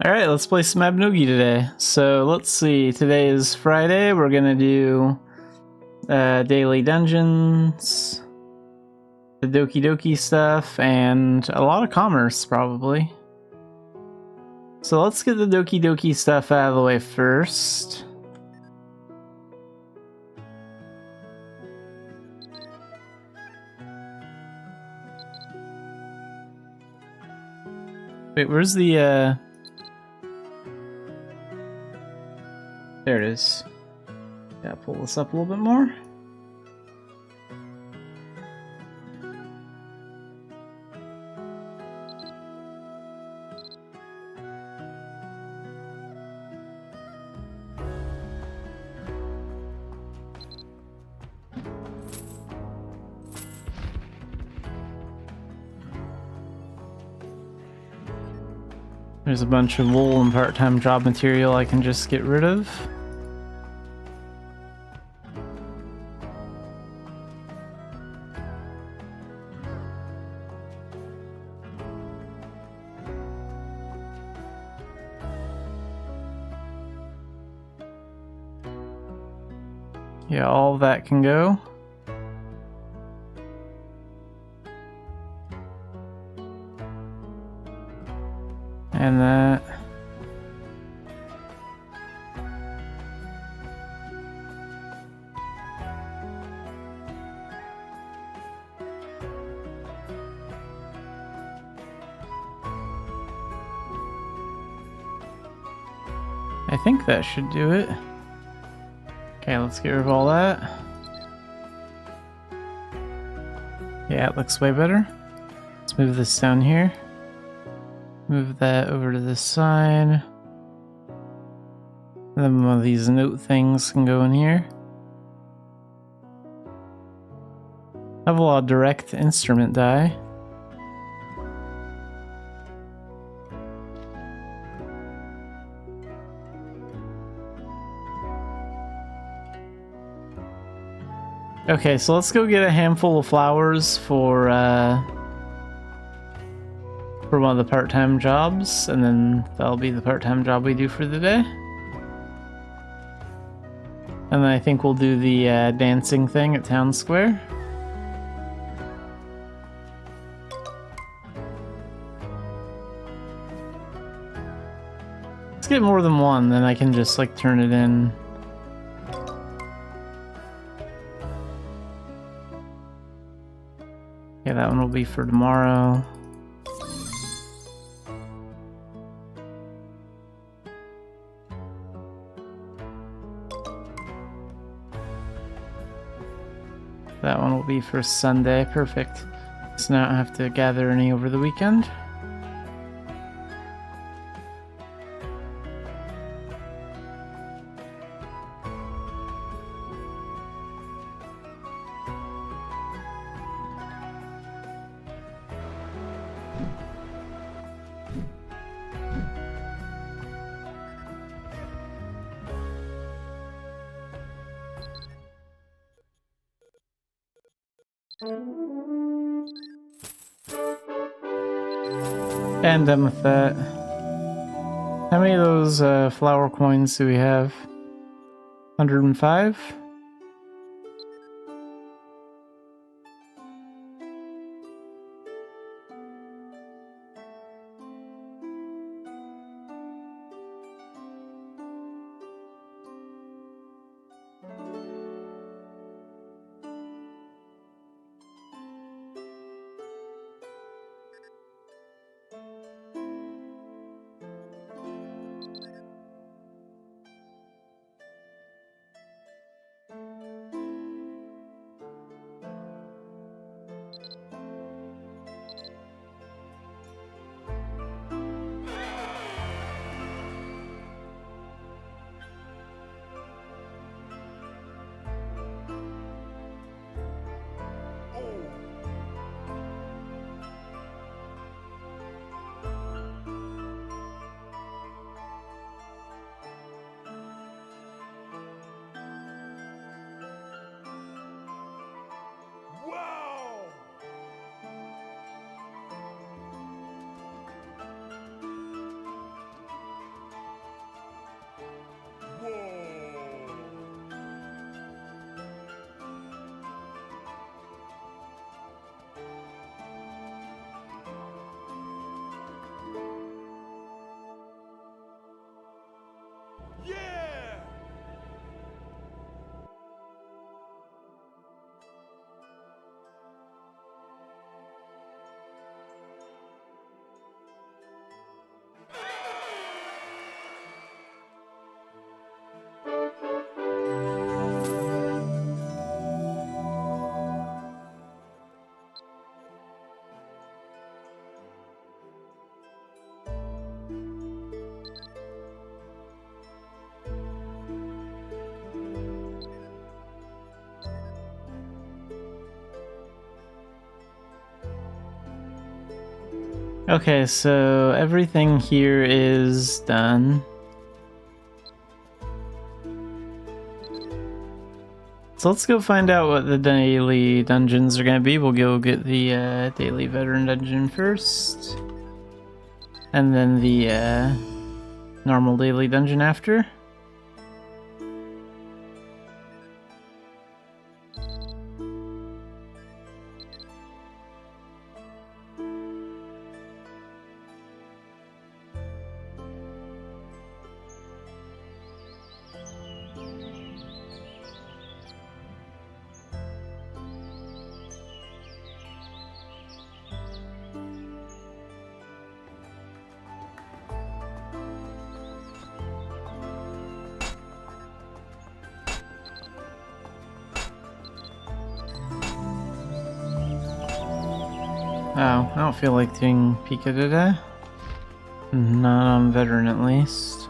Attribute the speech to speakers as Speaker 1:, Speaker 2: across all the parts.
Speaker 1: Alright, let's play some Mabinogi today. So let's see, today is Friday, we're gonna do daily dungeons, the Doki stuff, and a lot of commerce probably. So let's get the Doki stuff out of the way first. Wait, where's the there it is. Yeah, pull this up a little bit more. There's a bunch of wool and part-time job material I can just get rid of. Yeah, all of that can go. And that. I think that should do it. Okay, let's get rid of all that. Yeah, it looks way better. Let's move this down here. Move that over to this side. And then one of these note things can go in here. I have a lot of direct instrument die. Okay, so let's go get a handful of flowers for one of the part-time jobs, and then that'll be the part-time job we do for the day. And then I think we'll do the dancing thing at Town Square. Let's get more than one, then I can just like turn it in. Yeah, that one will be for tomorrow. That one will be for Sunday. Perfect. So now I don't have to gather any over the weekend. And done with that. How many of those flower coins do we have? 105? Okay, so everything here is done. So let's go find out what the daily dungeons are gonna be. We'll go get the daily veteran dungeon first. And then the normal daily dungeon after. Oh, I don't feel like doing Pika today. Not on veteran at least.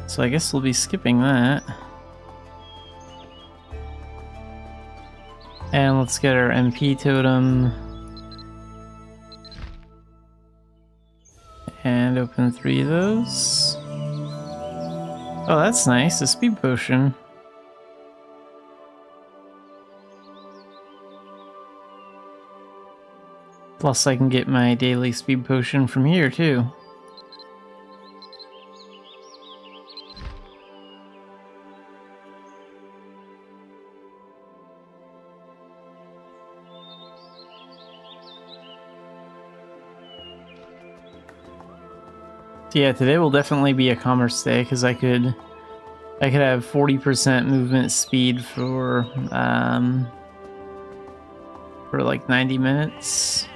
Speaker 1: So I guess we'll be skipping that. And let's get our MP totem. And open 3 of those. Oh, that's nice, a speed potion. Plus I can get my daily speed potion from here too. Yeah, today will definitely be a commerce day because I could have 40% movement speed for like 90 minutes.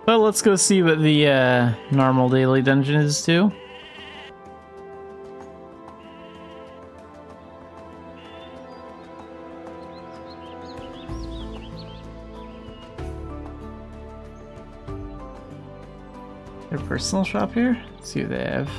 Speaker 1: But let's go see what the normal daily dungeon is too. Their personal shop here? Let's see what they have.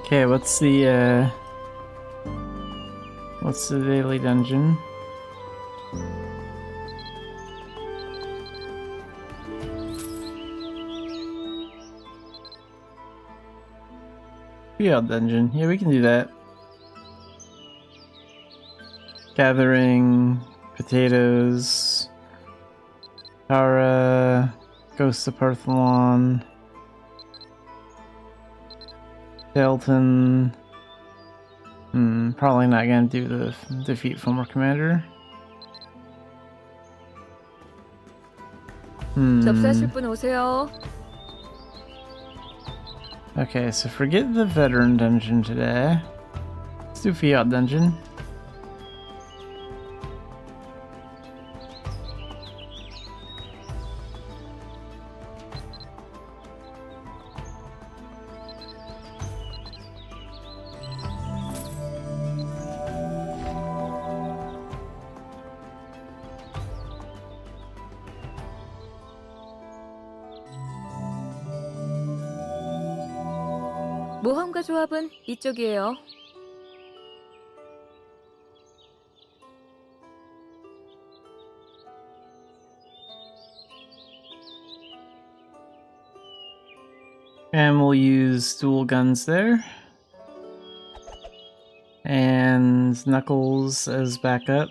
Speaker 1: Okay, what's the daily dungeon? Field dungeon. Yeah, we can do that. Gathering potatoes. Tara, Ghost of Partholon. Delton. Probably not gonna do the defeat former commander.
Speaker 2: 접수하실 분 오세요.
Speaker 1: Okay, so forget the veteran dungeon today. Let's do Fiat dungeon.
Speaker 2: 모험가 조합은 이쪽이에요.
Speaker 1: And we'll use dual guns there. And Knuckles as backup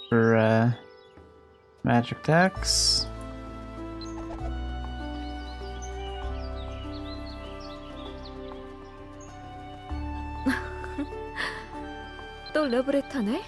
Speaker 1: for magic attacks.
Speaker 2: 또 또 러브레터네?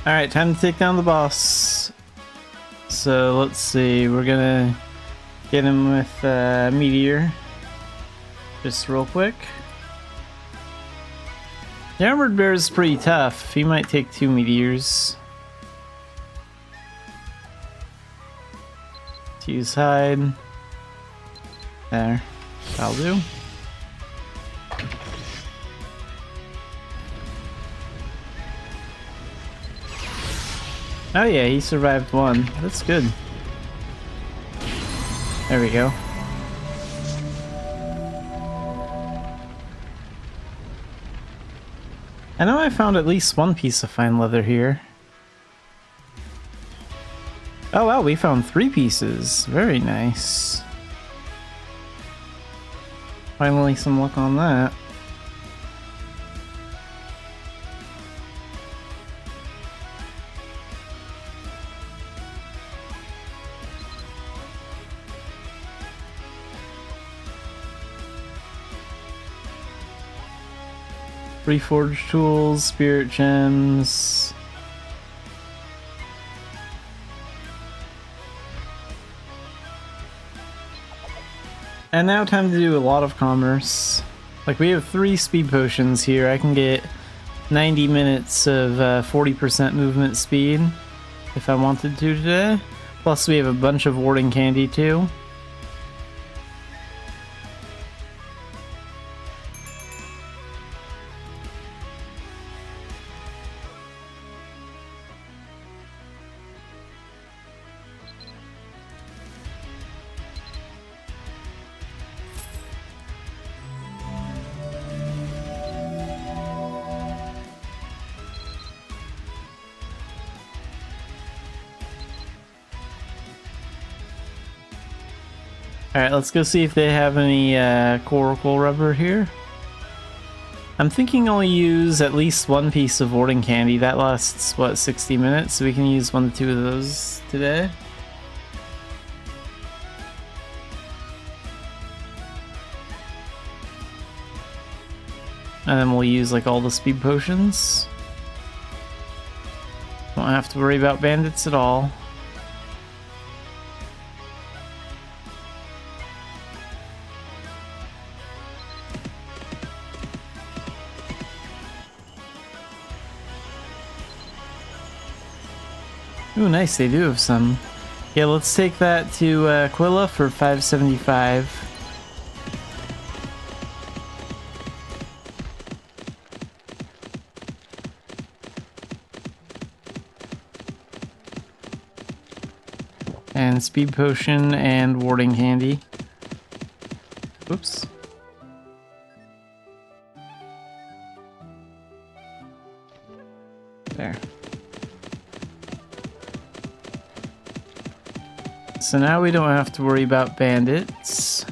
Speaker 1: Alright, time to take down the boss. So let's see, we're gonna get him with Meteor. Just real quick. The Armored Bear is pretty tough. He might take 2 Meteors. To use Hide. There. That'll do. Oh yeah, he survived 1. That's good. There we go. I know I found at least 1 piece of fine leather here. Oh wow, we found 3 pieces. Very nice. Finally some luck on that. Reforged tools, spirit gems. And now time to do a lot of commerce. Like we have 3 speed potions here. I can get 90 minutes of 40% movement speed if I wanted to today. Plus we have a bunch of warding candy too. Alright, let's go see if they have any coracle rubber here. I'm thinking I'll use at least 1 piece of warding candy. That lasts, what, 60 minutes? So we can use 1 to 2 of those today. And then we'll use like all the speed potions. Won't have to worry about bandits at all. Ooh, nice, they do have some. Yeah, let's take that to Aquila for 575. And speed potion and warding candy. Oops. There. So now we don't have to worry about bandits.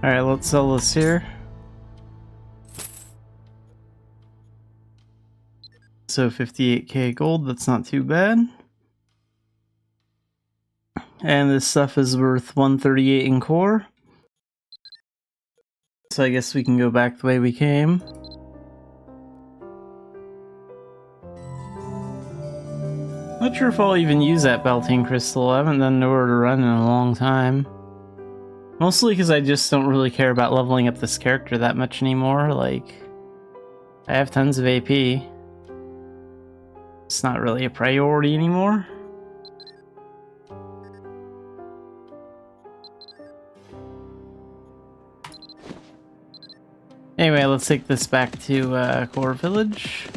Speaker 1: Alright, let's sell this here. So 58k gold, that's not too bad. And this stuff is worth 138 in core. So I guess we can go back the way we came. Not sure if I'll even use that Beltane Crystal. I haven't done nowhere to run in a long time. Mostly because I just don't really care about leveling up this character that much anymore. Like, I have tons of AP. It's not really a priority anymore. Anyway, let's take this back to Core Village.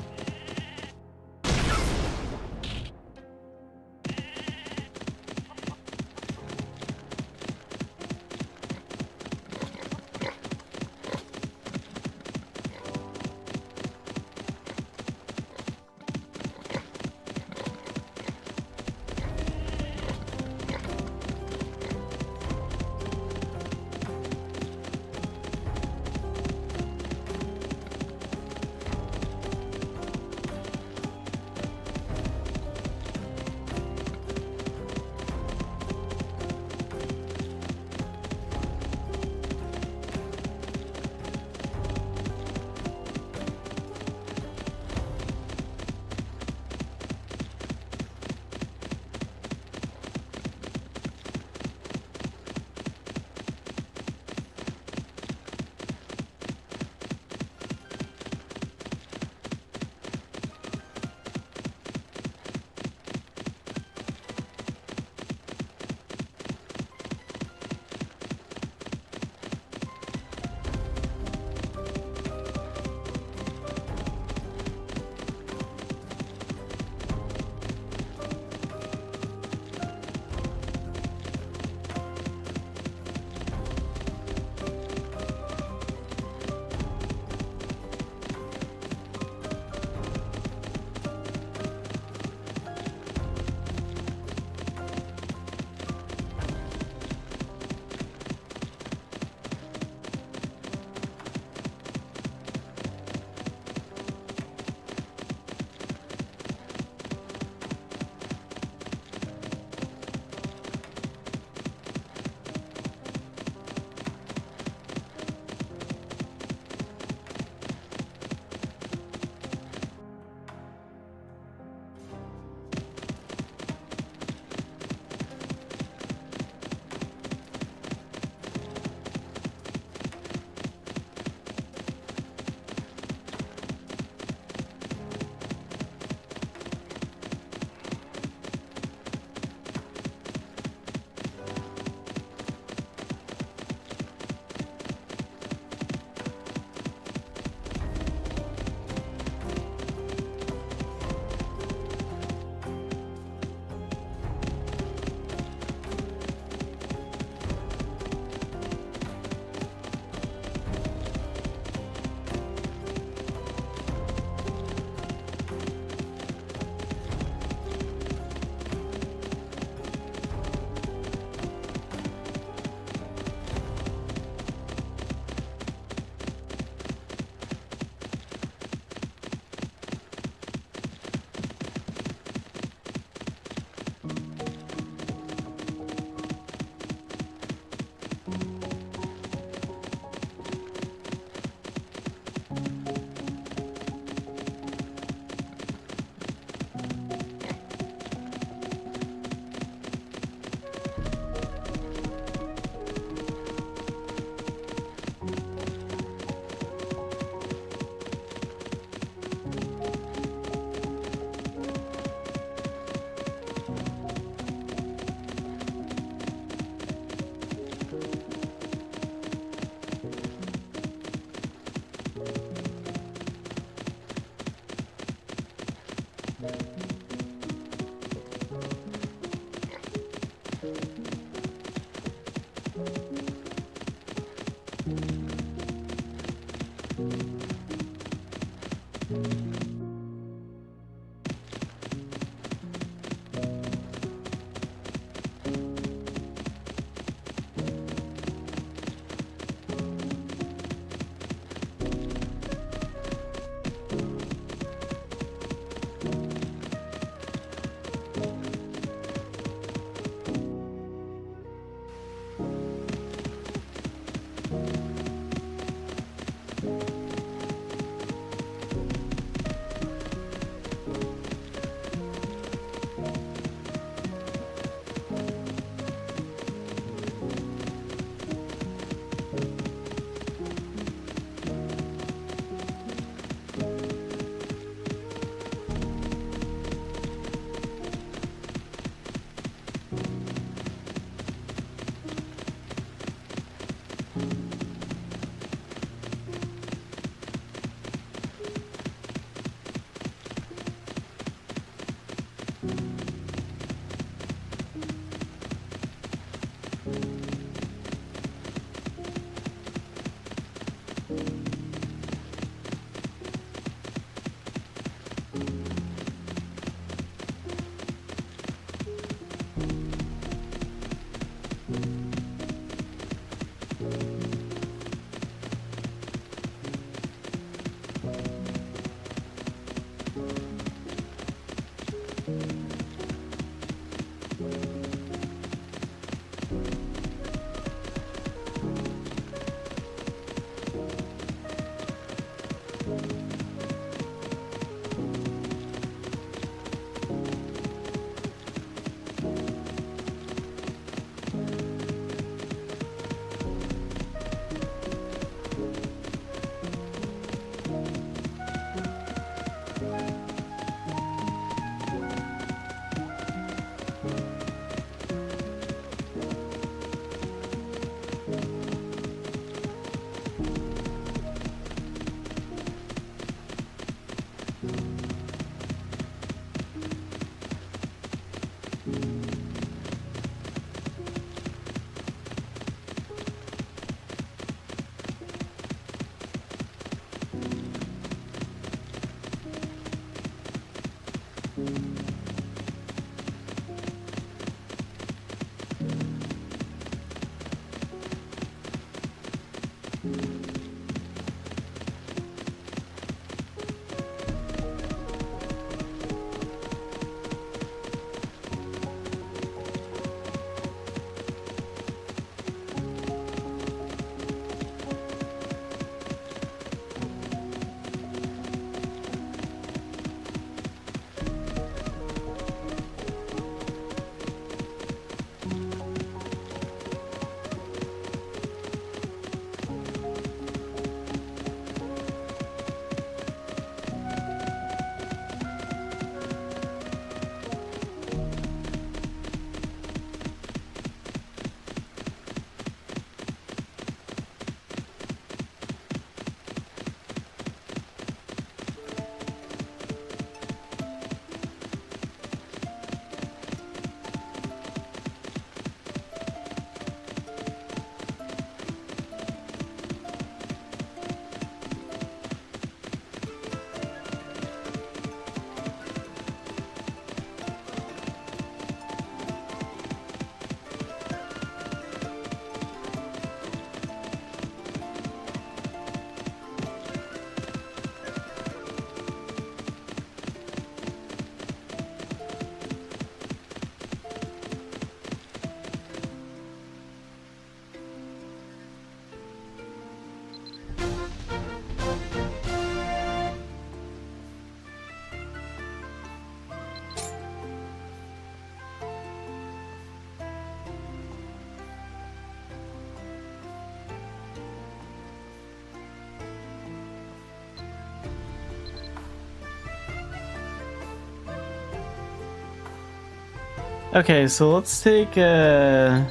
Speaker 1: Okay, so let's take they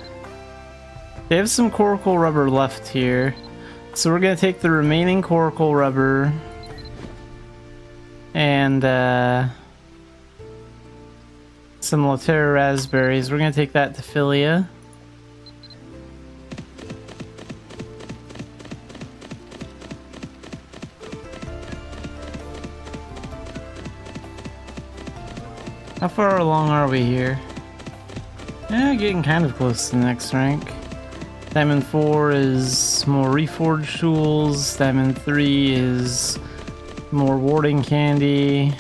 Speaker 1: have some coracle rubber left here. So we're gonna take the remaining coracle rubber and some Latera raspberries. We're gonna take that to Philia. How far along are we here? Yeah, getting kind of close to the next rank. Diamond 4 is more reforged tools. Diamond 3 is more warding candy.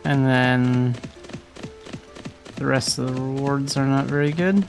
Speaker 1: And then the rest of the rewards are not very good.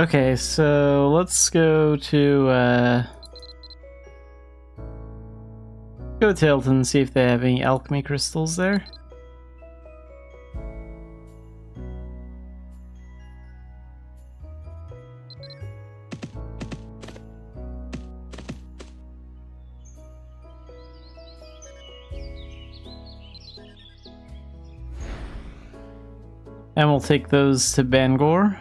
Speaker 1: Okay, so let's go to go to Tilton and see if they have any alchemy crystals there. And we'll take those to Bangor.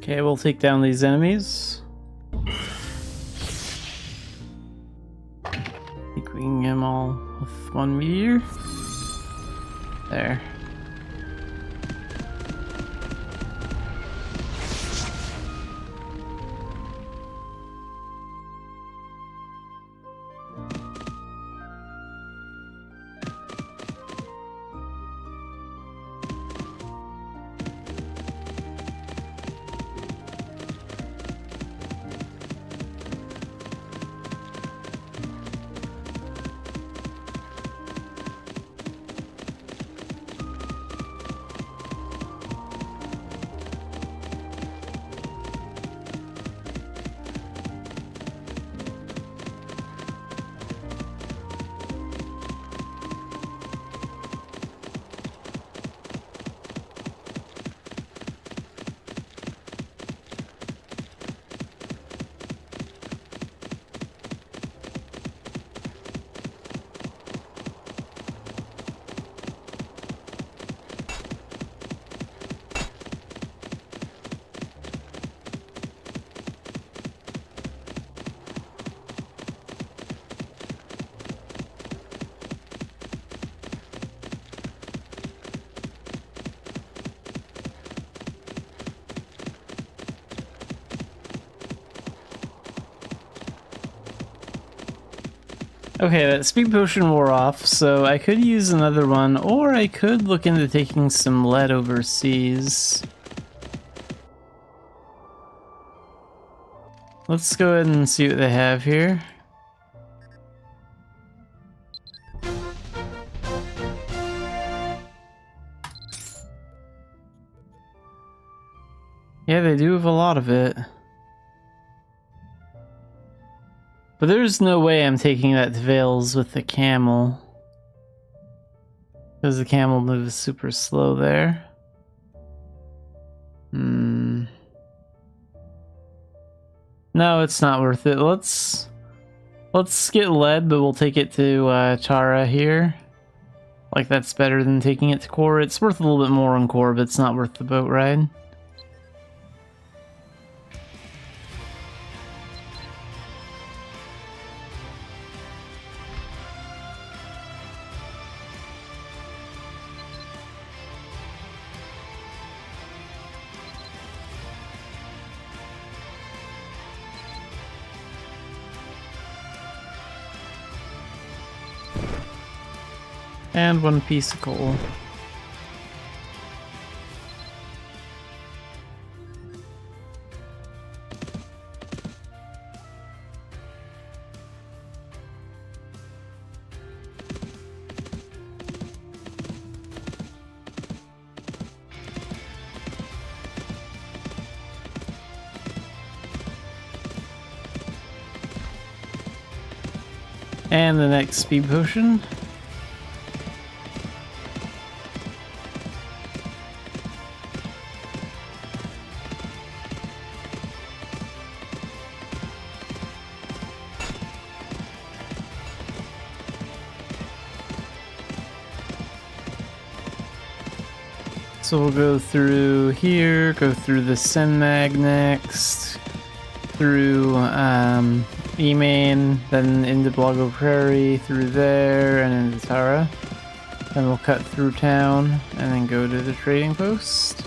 Speaker 1: Okay, we'll take down these enemies. I think we can get them all with one meteor. There. Okay, that speed potion wore off, so I could use another one, or I could look into taking some lead overseas. Let's go ahead and see what they have here. Yeah, they do have a lot of it. But there's no way I'm taking that to Vales with the camel. Because the camel moves super slow there. No, it's not worth it. Let's get lead, but we'll take it to Tara here. Like, that's better than taking it to Core. It's worth a little bit more on Core, but it's not worth the boat ride. And one piece of coal. And the next speed potion. So we'll go through here, go through the Senmag next, through E-Main, then into Blago Prairie, through there, and into Tara. Then we'll cut through town, and then go to the trading post.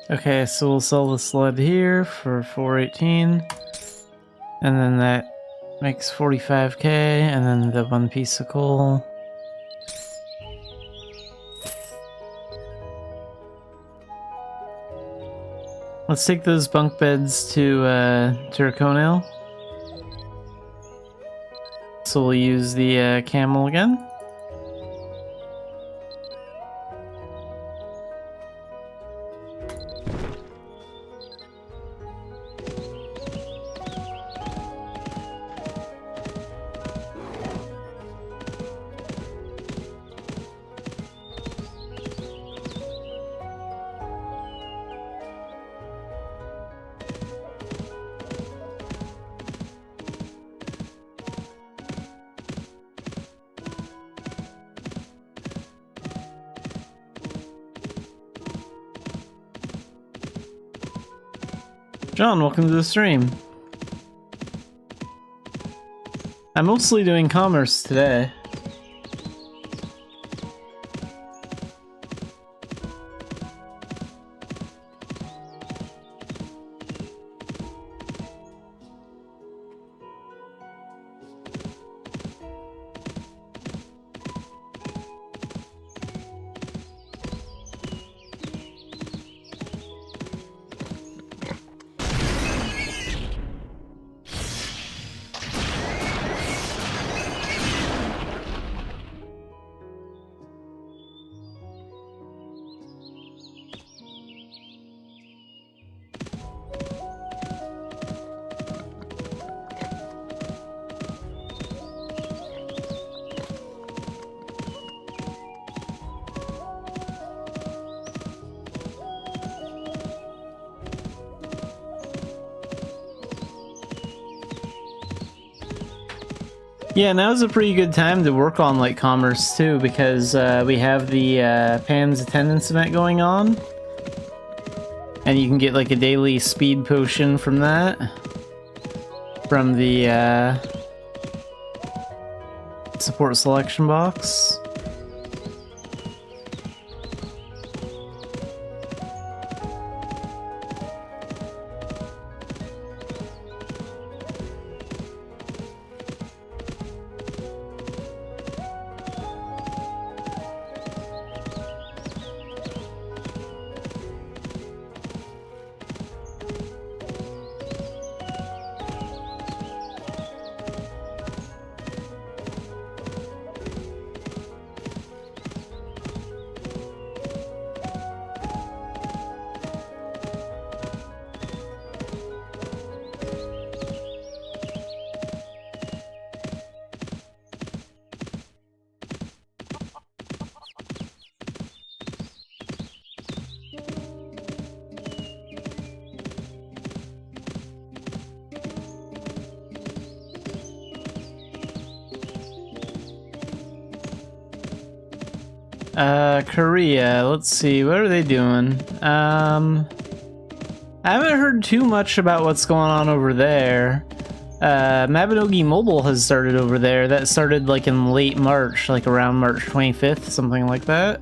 Speaker 1: Okay, so we'll sell the sled here for 418. And then that makes 45k, and then the one piece of coal. Let's take those bunk beds to Turconale. So we'll use the camel again. John, welcome to the stream. I'm mostly doing commerce today. Yeah, now's a pretty good time to work on like commerce too, because we have the Pan's attendance event going on, and you can get like a daily speed potion from that, from the support selection box. Korea, let's see, what are they doing? I haven't heard too much about what's going on over there. Mabinogi Mobile has started over there. That started like in late March, like around March 25th, something like that.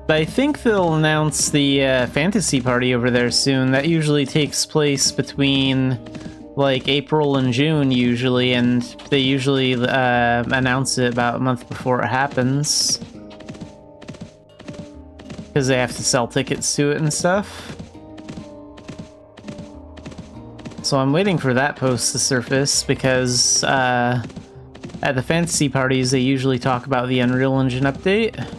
Speaker 1: But I think they'll announce the fantasy party over there soon. That usually takes place between like April and June usually, and they usually announce it about a month before it happens, because they have to sell tickets to it and stuff. So I'm waiting for that post to surface, because at the fantasy parties they usually talk about the Unreal Engine update.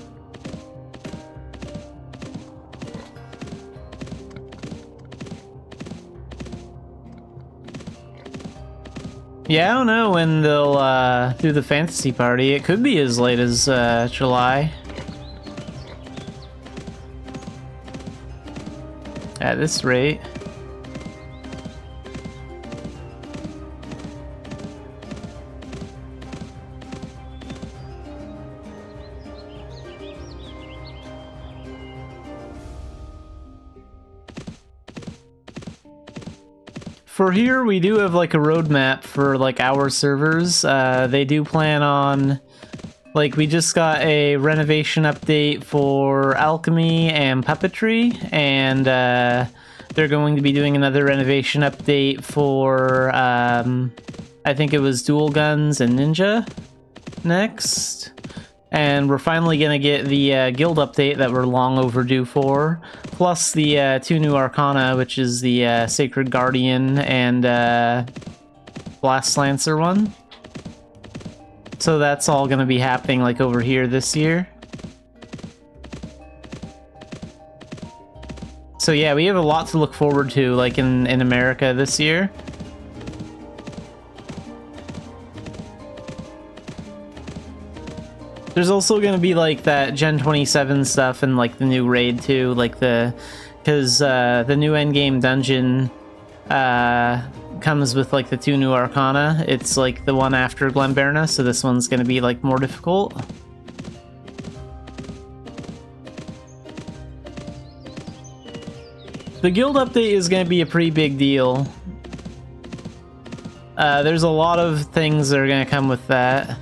Speaker 1: Yeah, I don't know when they'll do the fantasy party. It could be as late as July. At this rate. for here, we do have like a roadmap for like our servers. They do plan on, like, we just got a renovation update for alchemy and puppetry, and they're going to be doing another renovation update for, I think it was dual guns and ninja next. And we're finally going to get the guild update that we're long overdue for, plus the 2 new arcana, which is the Sacred Guardian and Blast Lancer one. So that's all going to be happening like over here this year. So yeah, we have a lot to look forward to like in America this year. There's also going to be like that Gen 27 stuff and like the new raid too, like because the new endgame dungeon comes with like the 2 new arcana. It's like the one after Glenberna, so this one's going to be like more difficult. The guild update is going to be a pretty big deal. There's a lot of things that are going to come with that.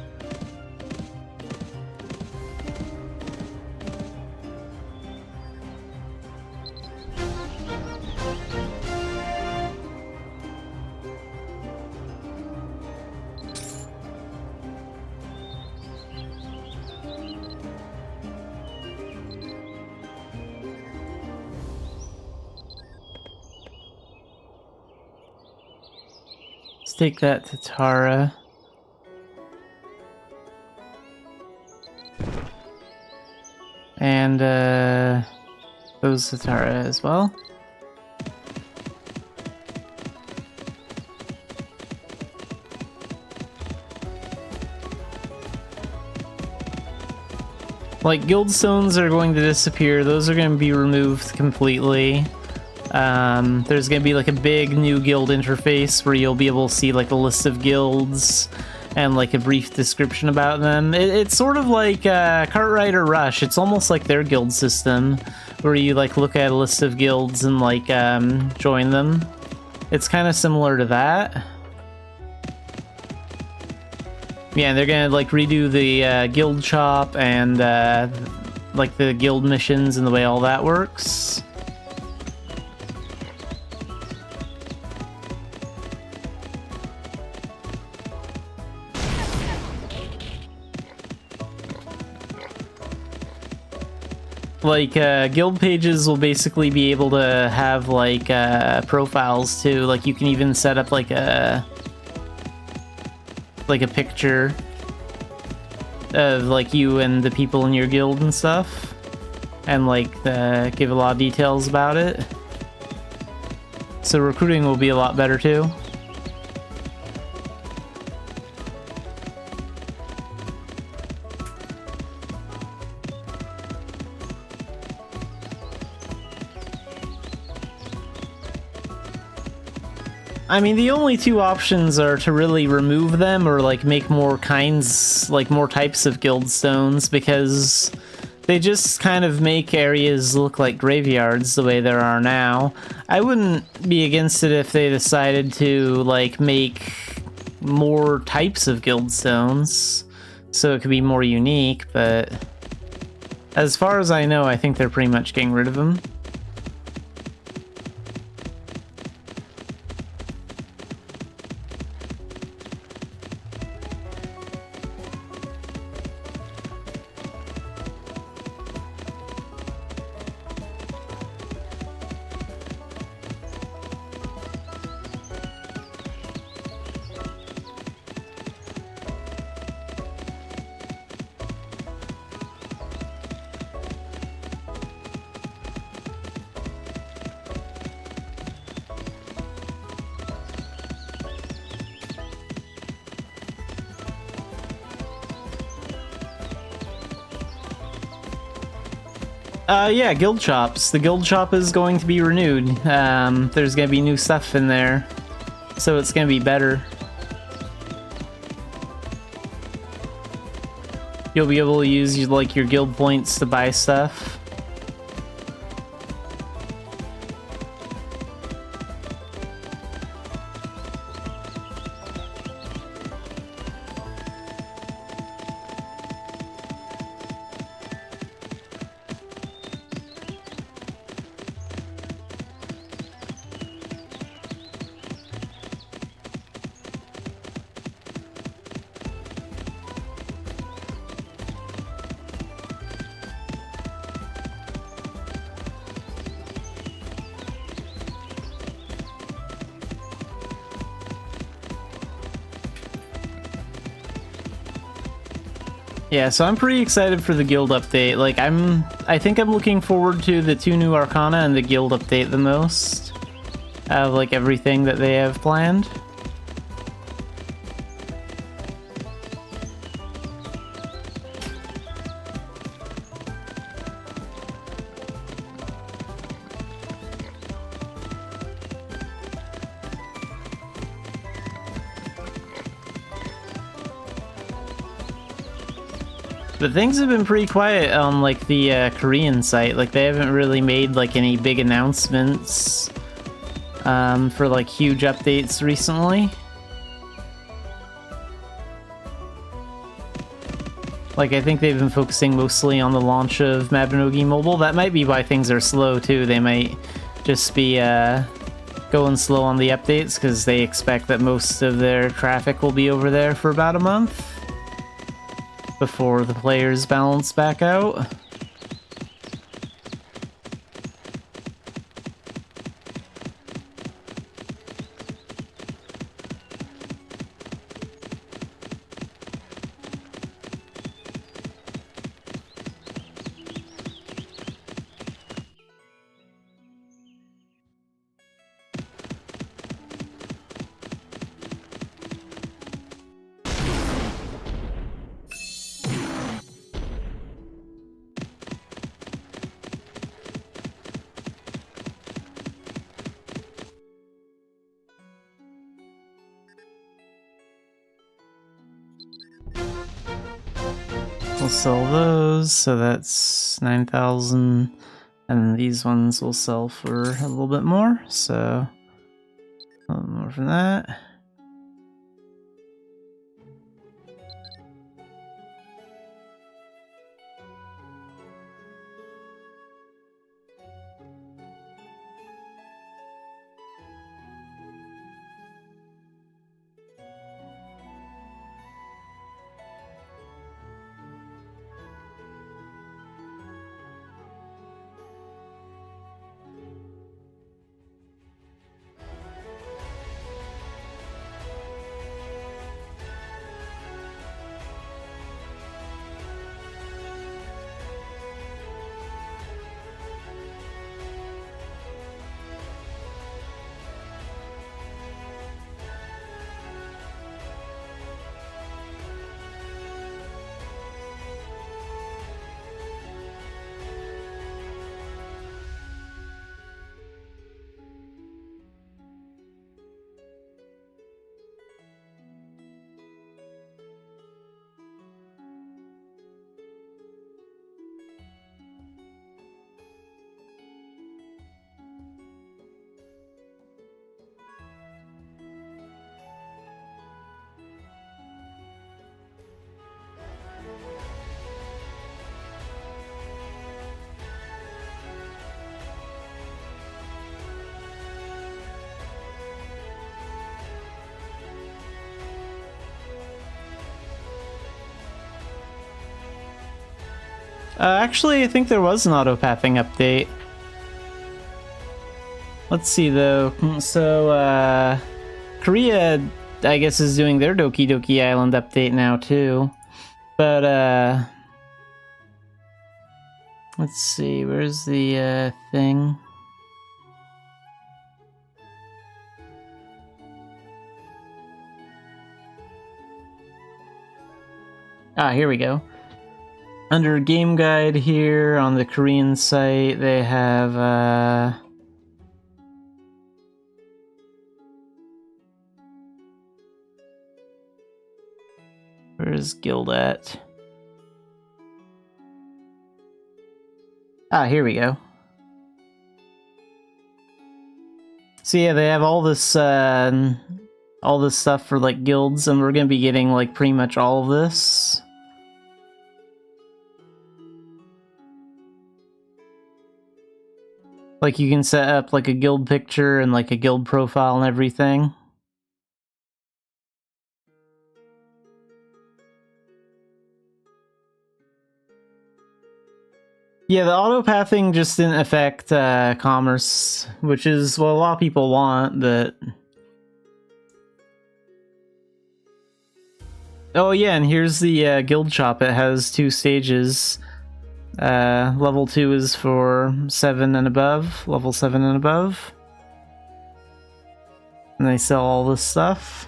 Speaker 1: Let's take that to Tara. And those to Tara as well. Like, guild stones are going to disappear. Those are going to be removed completely. There's going to be like a big new guild interface where you'll be able to see like a list of guilds and like a brief description about them. It's sort of like Cartwright or Rush. It's almost like their guild system where you like look at a list of guilds and like join them. It's kind of similar to that. Yeah, they're gonna like redo the guild shop and like the guild missions and the way all that works. Like, guild pages will basically be able to have, like, profiles, too. Like, you can even set up, like a picture of, like, you and the people in your guild and stuff. And, like, give a lot of details about it. So recruiting will be a lot better, too. I mean, the only two options are to really remove them or, like, make more kinds, like, more types of guild stones, because they just kind of make areas look like graveyards the way there are now. I wouldn't be against it if they decided to, like, make more types of guild stones, so it could be more unique, but as far as I know, I think they're pretty much getting rid of them. Yeah, guild shops. The guild shop is going to be renewed. There's gonna be new stuff in there, so it's gonna be better. You'll be able to use, like, your guild points to buy stuff. Yeah, so I'm pretty excited for the guild update. Like, I think I'm looking forward to the 2 new Arcana and the guild update the most. Out of, like, everything that they have planned. But things have been pretty quiet on, like, the Korean site. Like, they haven't really made, like, any big announcements for, like, huge updates recently. Like, I think they've been focusing mostly on the launch of Mabinogi Mobile. That might be why things are slow, too. They might just be going slow on the updates, because they expect that most of their traffic will be over there for about a month before the players balance back out. We'll sell those, so that's 9,000, and these ones will sell for a little bit more, so a little more from that. Actually, I think there was an autopathing update. Let's see, though. So, Korea, I guess, is doing their Doki Doki Island update now, too. But, let's see, where's the, thing? Ah, here we go. Under game guide here on the Korean site, they have, where's guild at? Ah, here we go. So yeah, they have all this stuff for, like, guilds, and we're gonna be getting, like, pretty much all of this. Like, you can set up, like, a guild picture and, like, a guild profile and everything. Yeah, the autopathing just didn't affect commerce, which is what a lot of people want, but Oh yeah, and here's the guild shop. It has 2 stages. Level 2 is for 7 and above, level 7 and above. And they sell all this stuff.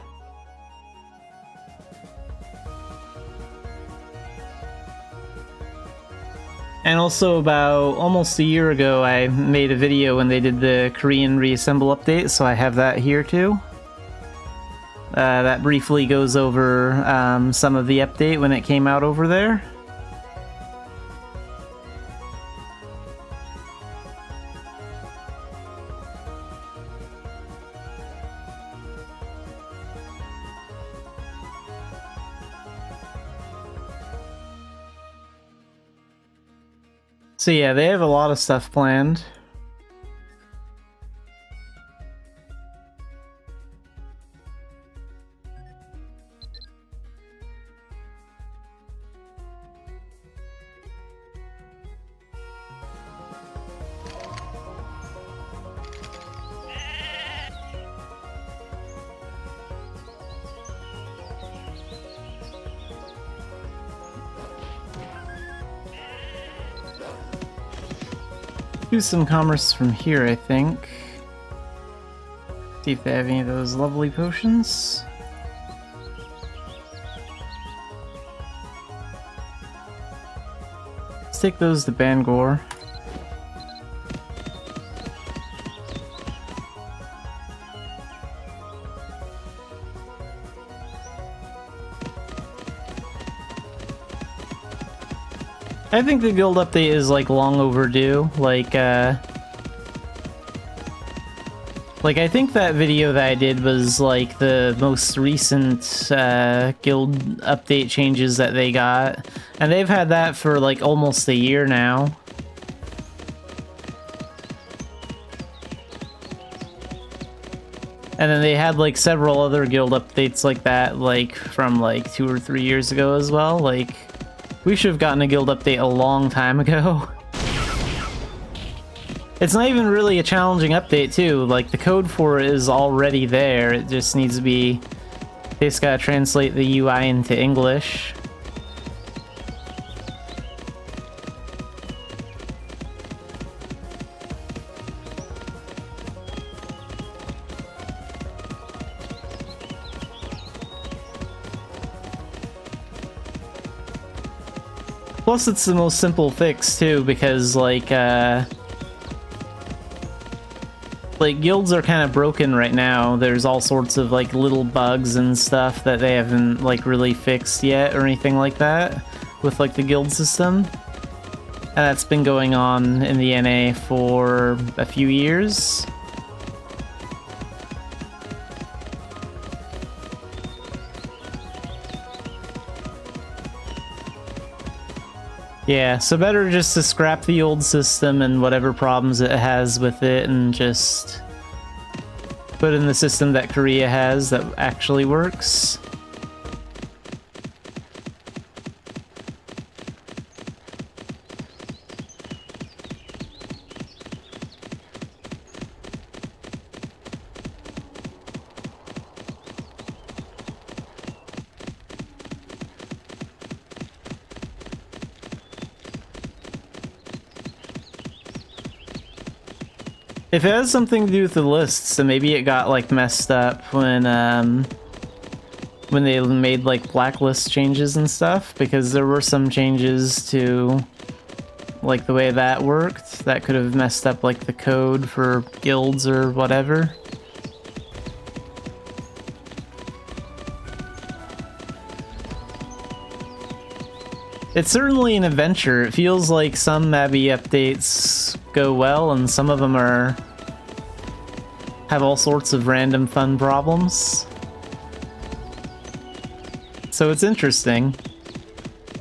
Speaker 1: And also about almost a year ago, I made a video when they did the Korean Reassemble update, so I have that here too. That briefly goes over some of the update when it came out over there. So yeah, they have a lot of stuff planned. Do some commerce from here, I think. See if they have any of those lovely potions. Let's take those to Bangor. I think the guild update is like long overdue. Like I think that video that I did was like the most recent guild update changes that they got, and they've had that for like almost a year now. And then they had like several other guild updates like that, like from like 2 or 3 years ago as well. Like, we should have gotten a guild update a long time ago. It's not even really a challenging update too, like the code for it is already there, it just needs to be... They just gotta translate the UI into English. Plus it's the most simple fix too, because like guilds are kind of broken right now. There's all sorts of like little bugs and stuff that they haven't like really fixed yet or anything like that with like the guild system. And that's been going on in the NA for a few years. Yeah, so better just to scrap the old system and whatever problems it has with it and just put in the system that Korea has that actually works. If it has something to do with the lists, then maybe it got like messed up when they made like blacklist changes and stuff, because there were some changes to like the way that worked that could have messed up like the code for guilds or whatever. It's certainly an adventure. It feels like some Mabi updates go well and some of them have all sorts of random fun problems. So it's interesting.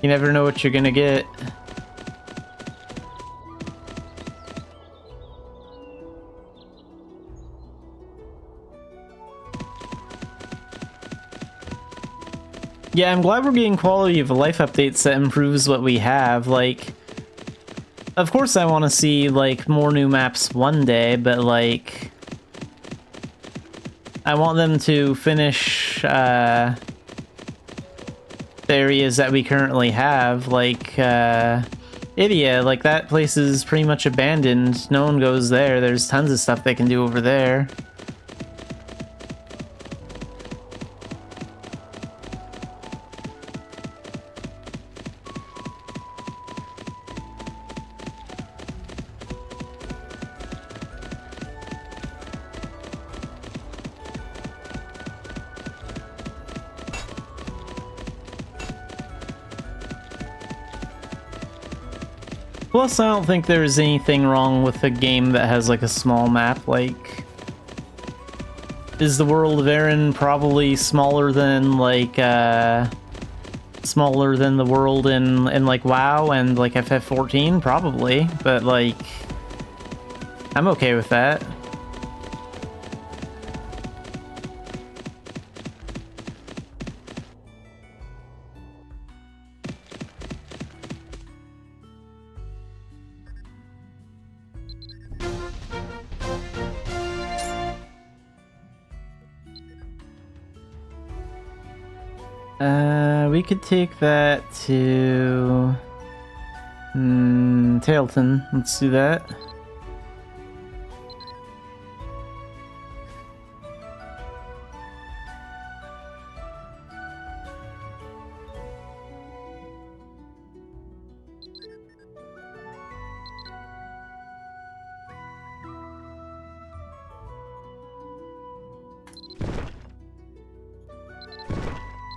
Speaker 1: You never know what you're gonna get. Yeah, I'm glad we're getting quality of life updates that improves what we have. Like, of course I want to see, like, more new maps one day, but, like, I want them to finish, the areas that we currently have, like Idia, like that place is pretty much abandoned. No one goes there. There's tons of stuff they can do over there. Plus, I don't think there's anything wrong with a game that has like a small map. Like, is the world of Aaron probably smaller than like smaller than the world in like WoW and like FF14? Probably, but like, I'm okay with that. We could take that to Tailton. Let's do that.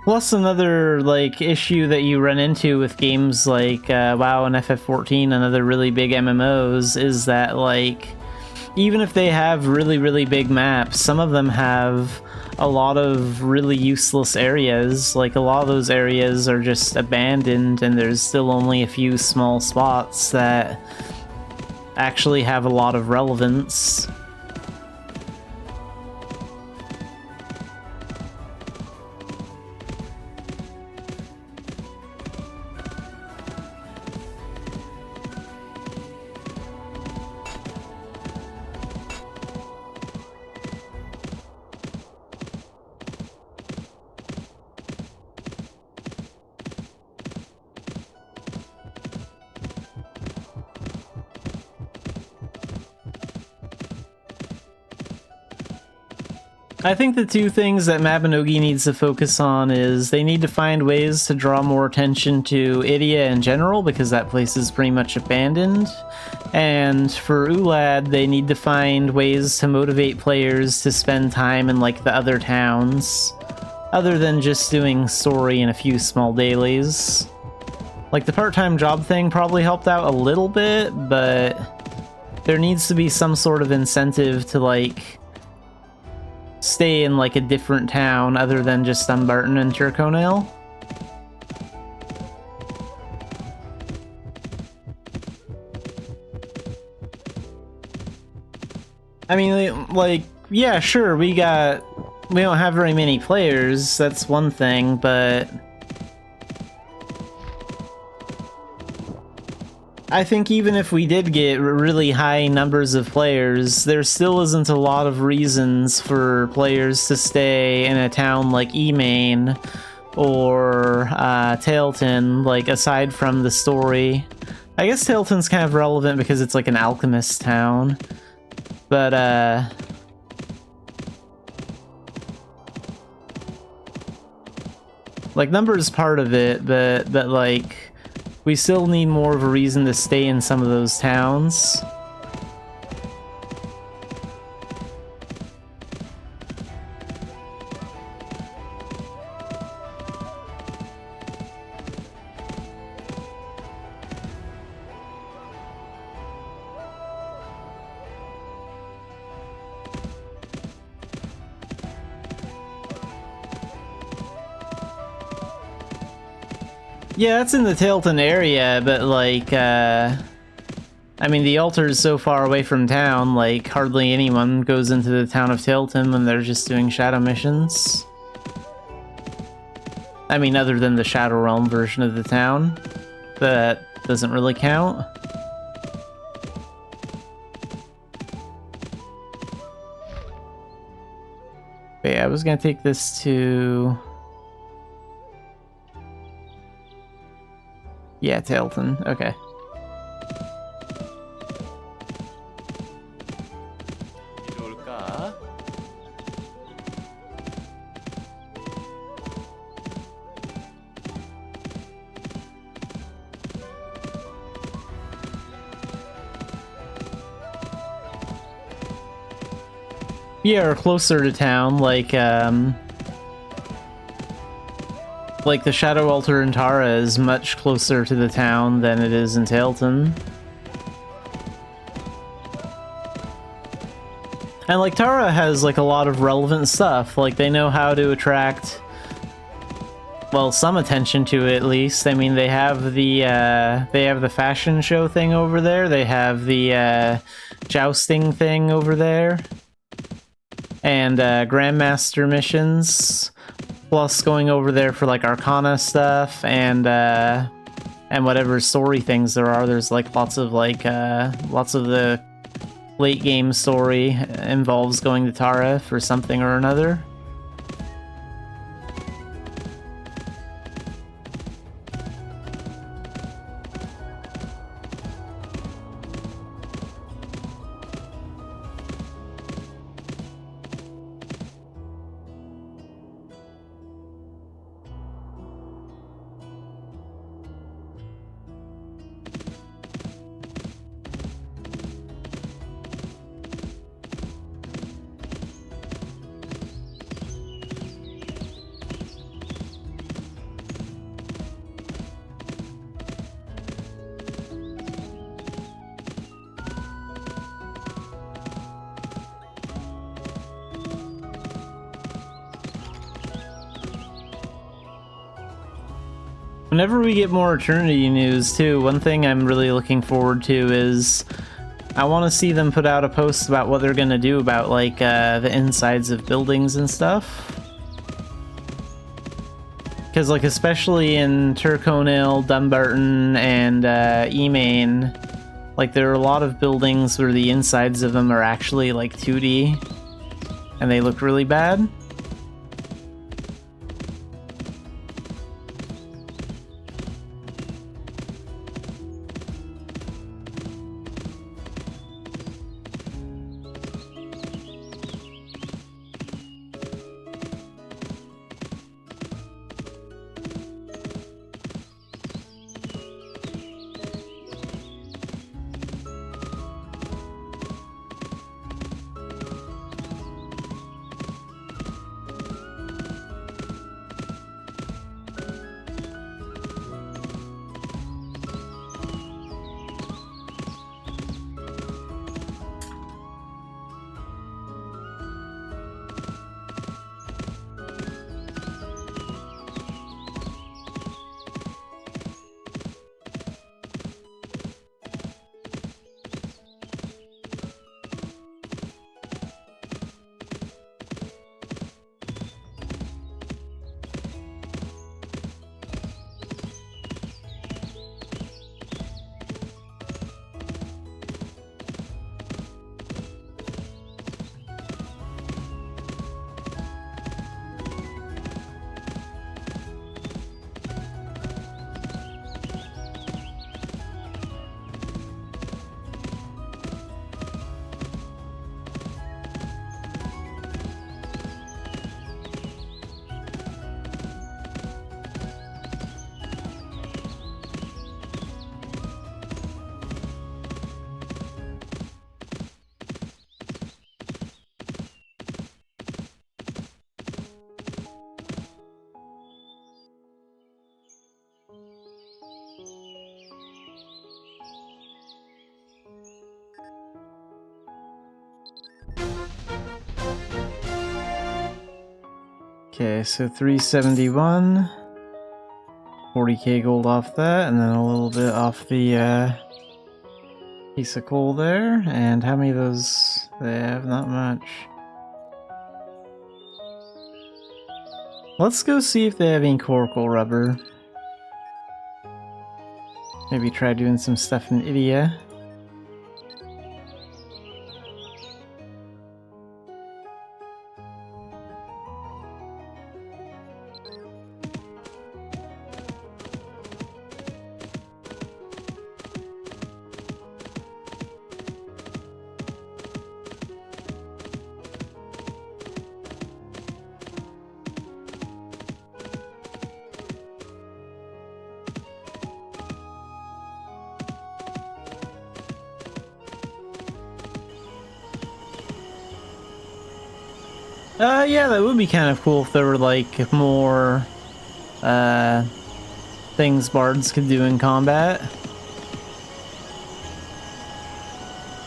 Speaker 1: Plus, another like issue that you run into with games like WoW and FF14 and other really big MMOs is that, like, even if they have really big maps, some of them have a lot of really useless areas. Like, a lot of those areas are just abandoned, and there's still only a few small spots that actually have a lot of relevance. I think the two things that Mabinogi needs to focus on is they need to find ways to draw more attention to Idia in general, because that place is pretty much abandoned. And for Ulad, they need to find ways to motivate players to spend time in like the other towns, other than just doing story and a few small dailies. Like the part-time job thing probably helped out a little bit, but there needs to be some sort of incentive to like stay in like a different town other than just Dunbarton and Tyrconale. I mean, like, yeah, sure, we don't have very many players, that's one thing, but I think even if we did get really high numbers of players, there still isn't a lot of reasons for players to stay in a town like Emain or Tailton, like, aside from the story. I guess Tailton's kind of relevant because it's like an alchemist town, but like, number is part of it, but like, we still need more of a reason to stay in some of those towns. Yeah, that's in the Tailton area, but like, I mean, the altar is so far away from town, like, hardly anyone goes into the town of Tailton when they're just doing shadow missions. I mean, other than the Shadow Realm version of the town, but that doesn't really count. Wait, I was gonna take this to Yeah, Tailton. Okay.
Speaker 3: 좋을까?
Speaker 1: Yeah, or closer to town, like the Shadow Altar in Tara is much closer to the town than it is in Tailton. And like Tara has like a lot of relevant stuff. Like they know how to attract, well, some attention to it at least. I mean, they have the fashion show thing over there. They have the jousting thing over there, and Grandmaster missions. Plus going over there for like Arcana stuff and whatever story things there are. There's like lots of the late game story involves going to Tara for something or another. Whenever we get more Eternity news, too, one thing I'm really looking forward to is I want to see them put out a post about what they're going to do about, like, the insides of buildings and stuff. Because, like, especially in Tyrconil, Dumbarton, and Emain, like, there are a lot of buildings where the insides of them are actually, like, 2D, and they look really bad. Okay, so 371, 40k gold off that, and then a little bit off the piece of coal there. And how many of those they have? Not much. Let's go see if they have any coracle rubber. Maybe try doing some stuff in Idia. Yeah, that would be kind of cool if there were like more things bards could do in combat.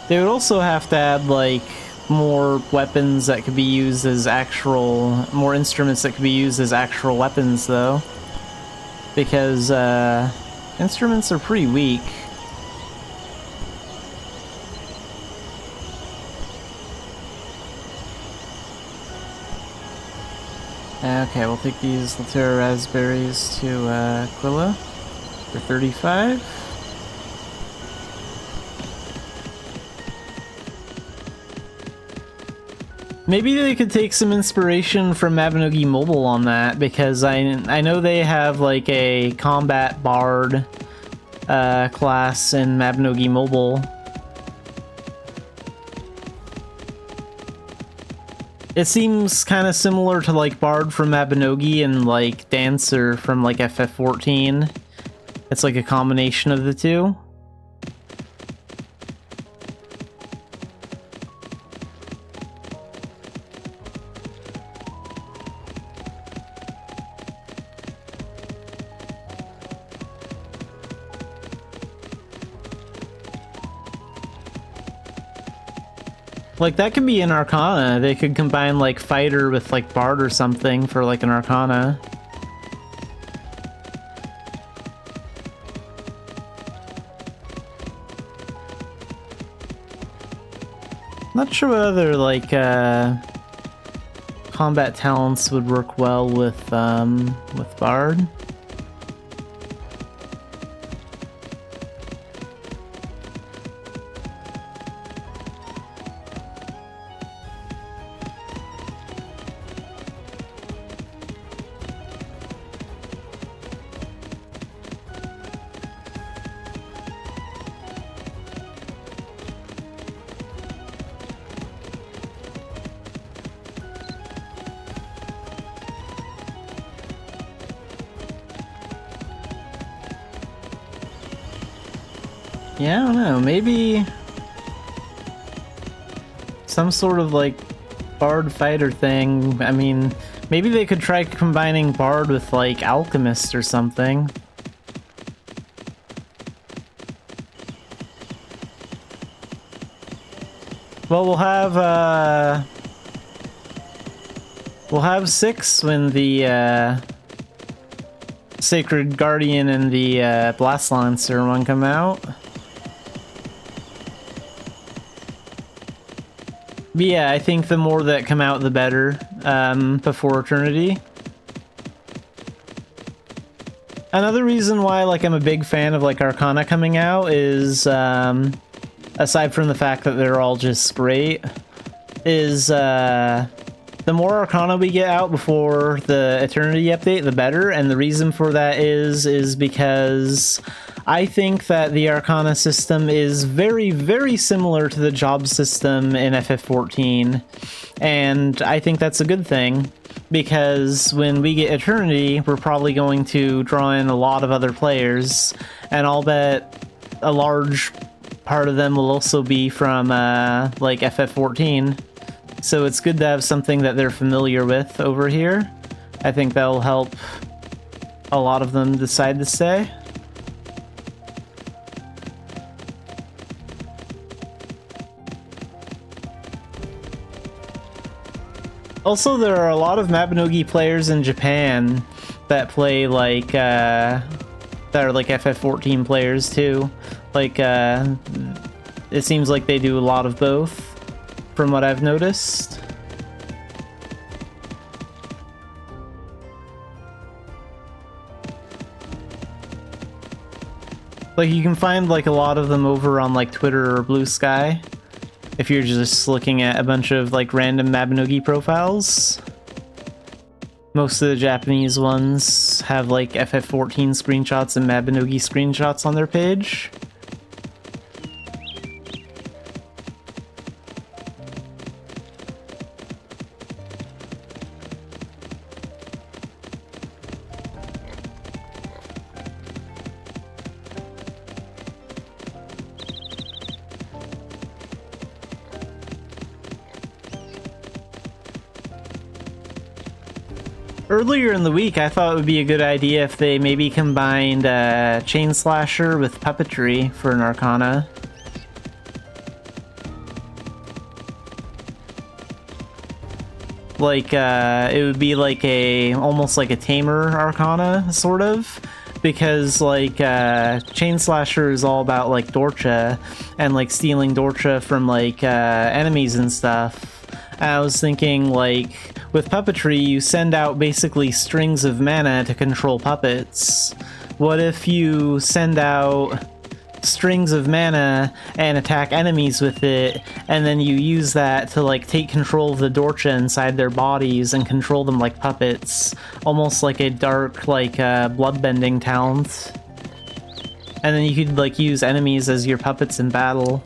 Speaker 1: They would also have to add like more weapons that could be used as more instruments that could be used as actual weapons though. Because instruments are pretty weak. Okay, we'll take these Latera raspberries to Quilla for 35. Maybe they could take some inspiration from Mabinogi Mobile on that, because I know they have like a combat bard class in Mabinogi Mobile. It seems kind of similar to like Bard from Mabinogi and like Dancer from like FF14. It's like a combination of the two. Like, that could be an Arcana. They could combine, like, Fighter with, like, Bard or something for, like, an Arcana. Not sure what other, like, combat talents would work well with Bard. Yeah, I don't know, maybe some sort of like Bard fighter thing. I mean, maybe they could try combining Bard with like Alchemist or something. Well, we'll have 6 when the Sacred Guardian and the Blast Lancer one come out. But yeah, I think the more that come out, the better, before Eternity. Another reason why, like, I'm a big fan of, like, Arcana coming out is, aside from the fact that they're all just great, is, the more Arcana we get out before the Eternity update, the better, and the reason for that is because I think that the Arcana system is very, very similar to the job system in FF14, and I think that's a good thing, because when we get Eternity, we're probably going to draw in a lot of other players, and I'll bet a large part of them will also be from, like, FF14, so it's good to have something that they're familiar with over here. I think that'll help a lot of them decide to stay. Also, there are a lot of Mabinogi players in Japan that play like, that are like FF14 players too. Like, it seems like they do a lot of both, from what I've noticed. Like, you can find like a lot of them over on like Twitter or Blue Sky, if you're just looking at a bunch of like random Mabinogi profiles. Most of the Japanese ones have like FF14 screenshots and Mabinogi screenshots on their page. Earlier in the week, I thought it would be a good idea if they maybe combined Chain Slasher with Puppetry for an Arcana. Like, it would be like almost like a Tamer Arcana, sort of. Because, like, Chain Slasher is all about, like, Dorcha, and, like, stealing Dorcha from, like, enemies and stuff. And I was thinking, like, with Puppetry, you send out basically strings of mana to control puppets. What if you send out strings of mana and attack enemies with it, and then you use that to, like, take control of the Dorcha inside their bodies and control them like puppets, almost like a dark, like, bloodbending talent. And then you could, like, use enemies as your puppets in battle.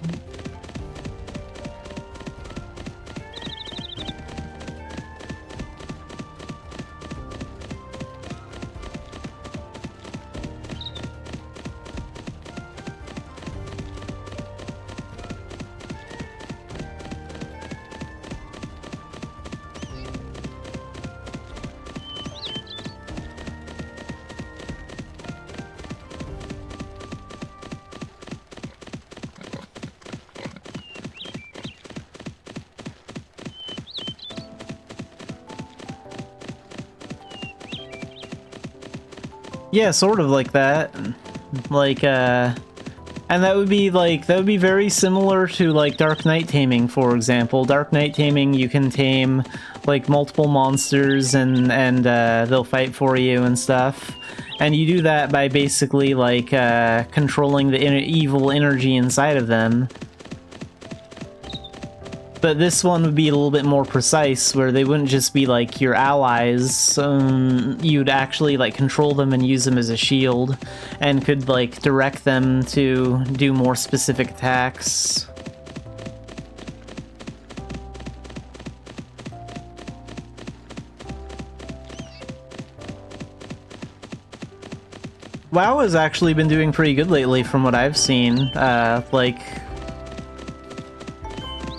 Speaker 1: Yeah, sort of like that. Like, and that would be very similar to, like, Dark Knight taming, for example. Dark Knight taming, you can tame, like, multiple monsters and they'll fight for you and stuff. And you do that by basically, like, controlling the evil energy inside of them. But this one would be a little bit more precise, where they wouldn't just be, like, your allies. You'd actually, like, control them and use them as a shield, and could, like, direct them to do more specific attacks. WoW has actually been doing pretty good lately from what I've seen.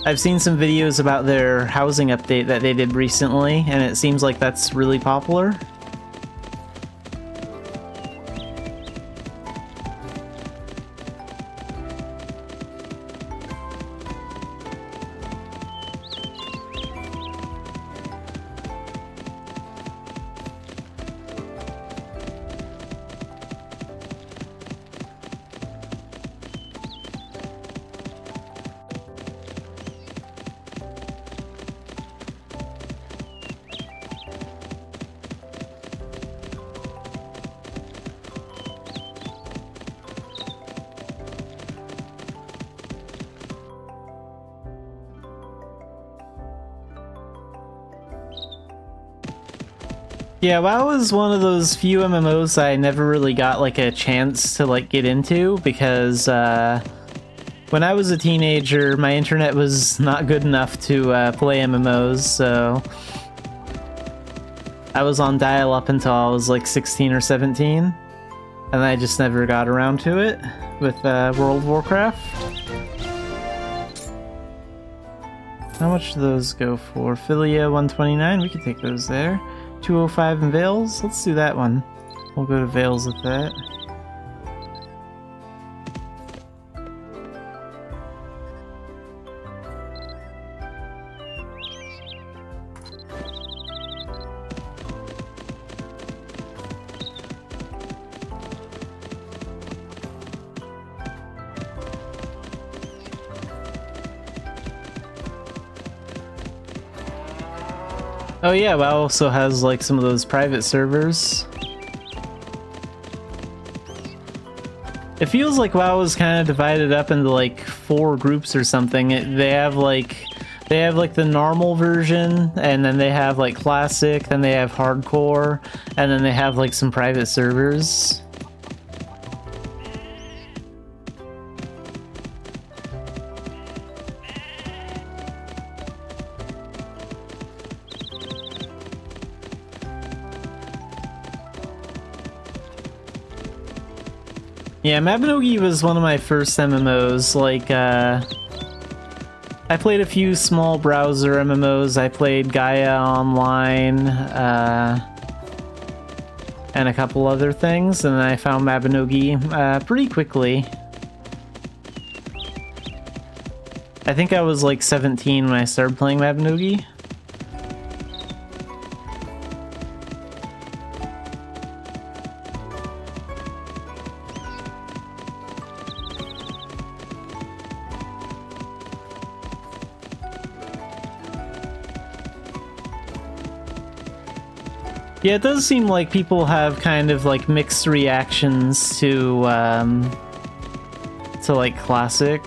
Speaker 1: I've seen some videos about their housing update that they did recently, and it seems like that's really popular. Yeah, WoW was one of those few MMOs I never really got, like, a chance to, like, get into, because when I was a teenager, my internet was not good enough to play MMOs, so I was on dial-up until I was, like, 16 or 17, and I just never got around to it with World of Warcraft. How much do those go for? Philia 129, we could take those there. 205 in Vales? Let's do that one. We'll go to Vales with that. Oh yeah, WoW also has, like, some of those private servers. It feels like WoW is kind of divided up into, like, 4 groups or something. They have the normal version, and then they have, like, classic, then they have hardcore, and then they have, like, some private servers. Yeah, Mabinogi was one of my first MMOs. Like, I played a few small browser MMOs. I played Gaia Online. and a couple other things, and then I found Mabinogi pretty quickly. I think I was like 17 when I started playing Mabinogi. Yeah, it does seem like people have kind of like mixed reactions to like classic.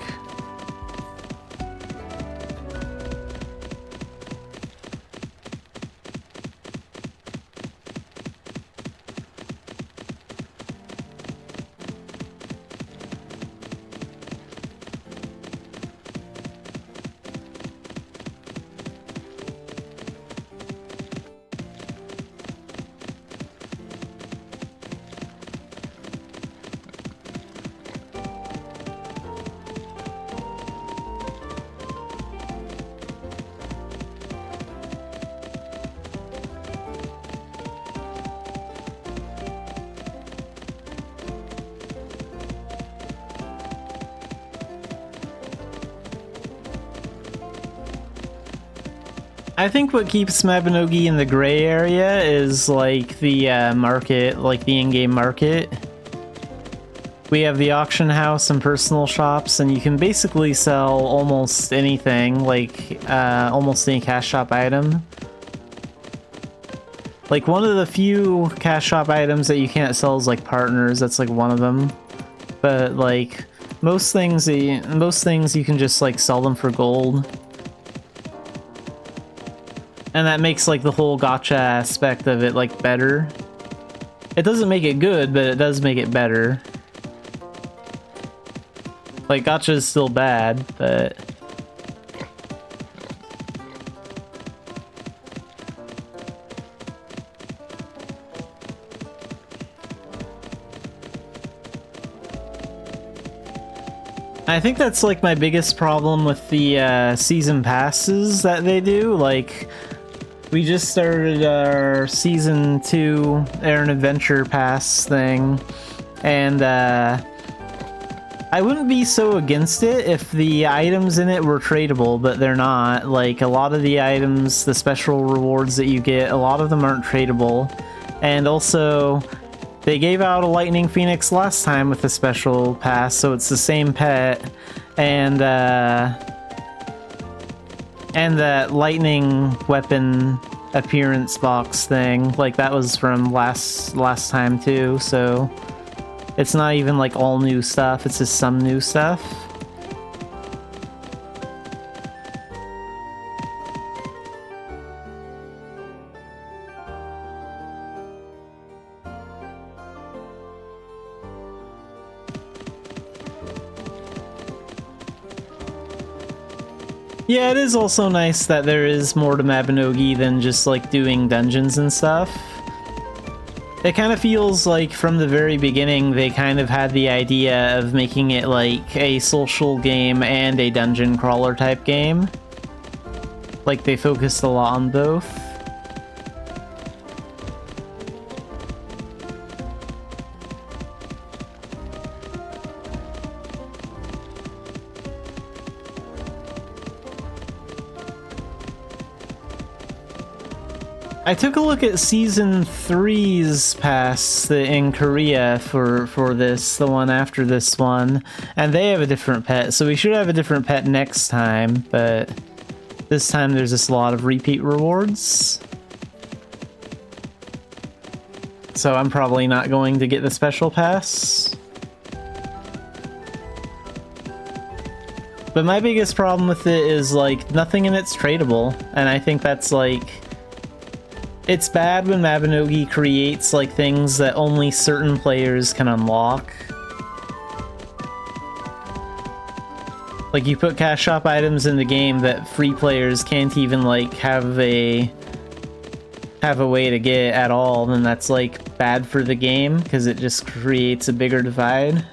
Speaker 1: I think what keeps Mabinogi in the gray area is like the market, like the in-game market. We have the auction house and personal shops, and you can basically sell almost anything, like almost any cash shop item. Like one of the few cash shop items that you can't sell is like partners. That's like one of them. But like most things you can just like sell them for gold. And that makes like the whole gacha aspect of it like better. It doesn't make it good, but it does make it better. Like gacha is still bad, but I think that's like my biggest problem with the season passes that they do. Like, we just started our season 2 Air and Adventure Pass thing, and I wouldn't be so against it if the items in it were tradable, but they're not. Like, a lot of the items, the special rewards that you get, a lot of them aren't tradable. And also, they gave out a Lightning Phoenix last time with a special pass, so it's the same pet, and that lightning weapon appearance box thing, like that was from last time too, so it's not even like all new stuff, it's just some new stuff. Yeah, it is also nice that there is more to Mabinogi than just like doing dungeons and stuff. It kind of feels like from the very beginning they kind of had the idea of making it like a social game and a dungeon crawler type game. Like they focused a lot on both. I took a look at Season 3's pass in Korea for this, the one after this one, and they have a different pet, so we should have a different pet next time, but this time there's just a lot of repeat rewards. So I'm probably not going to get the special pass. But my biggest problem with it is, like, nothing in it's tradable, and I think that's, like... It's bad when Mabinogi creates, like, things that only certain players can unlock. Like, you put cash shop items in the game that free players can't even, like, have a way to get at all, then that's, like, bad for the game, because it just creates a bigger divide.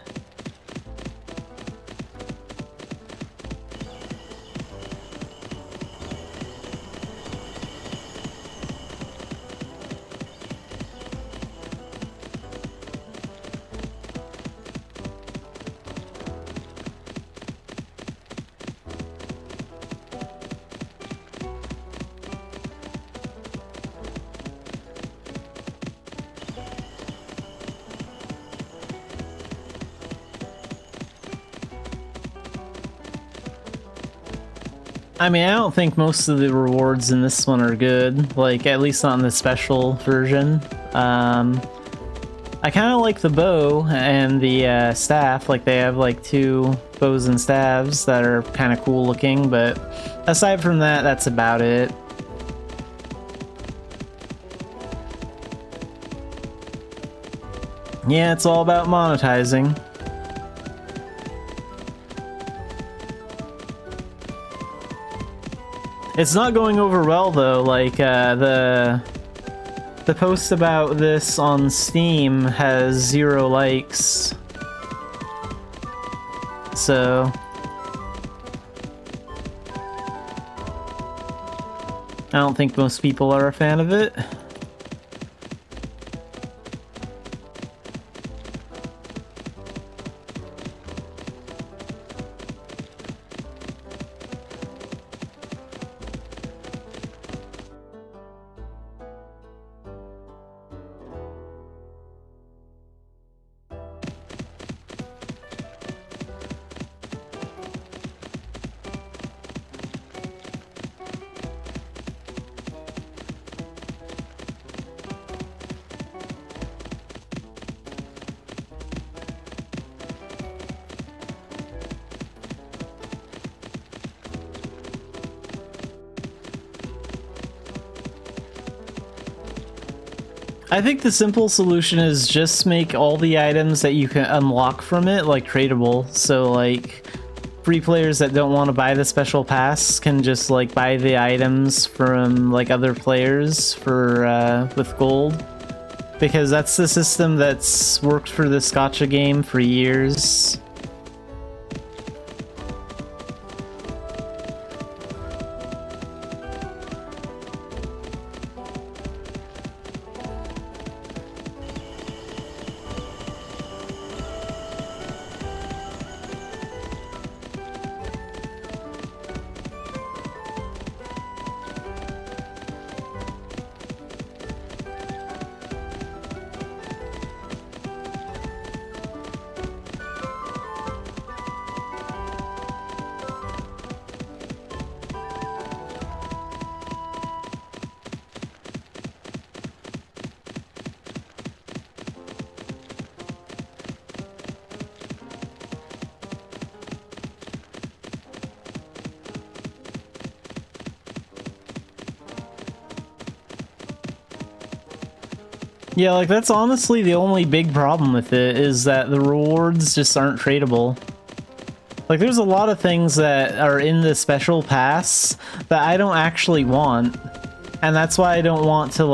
Speaker 1: I mean, I don't think most of the rewards in this one are good, like, at least not in the special version. I kind of like the bow and the staff, like they have like 2 bows and staves that are kind of cool looking, but aside from that, that's about it. Yeah, it's all about monetizing. It's not going over well though, like the post about this on Steam has 0 likes. So I don't think most people are a fan of it. I think the simple solution is just make all the items that you can unlock from it like tradable. So like free players that don't want to buy the special pass can just like buy the items from like other players for with gold, because that's the system that's worked for the Scotcha game for years. Yeah, like that's honestly the only big problem with it, is that the rewards just aren't tradable. Like there's a lot of things that are in the special pass that I don't actually want. And that's why I don't want to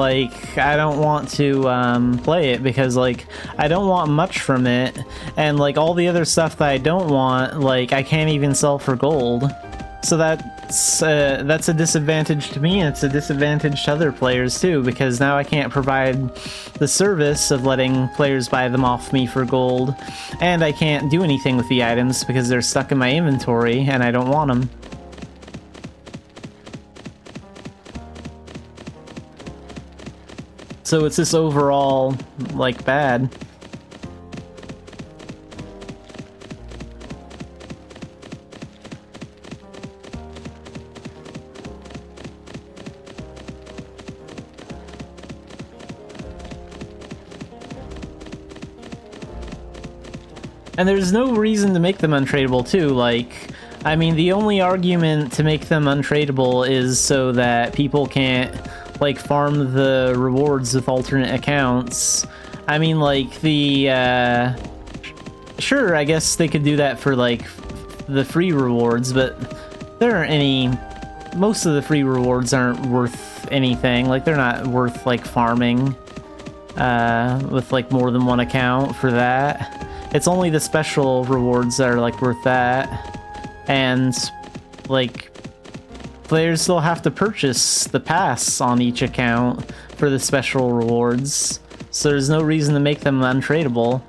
Speaker 1: play it, because like I don't want much from it, and like all the other stuff that I don't want, like I can't even sell for gold. So that's a disadvantage to me, and it's a disadvantage to other players too, because now I can't provide the service of letting players buy them off me for gold, and I can't do anything with the items because they're stuck in my inventory and I don't want them. So it's just overall, like, bad. And there's no reason to make them untradeable too, like, I mean, the only argument to make them untradeable is so that people can't, like, farm the rewards with alternate accounts. I mean, like, sure, I guess they could do that for, like, the free rewards, but there aren't any... Most of the free rewards aren't worth anything. Like, they're not worth, like, farming with, like, more than one account for that. It's only the special rewards that are, like, worth that. And, like, players still have to purchase the pass on each account for the special rewards. So there's no reason to make them untradeable.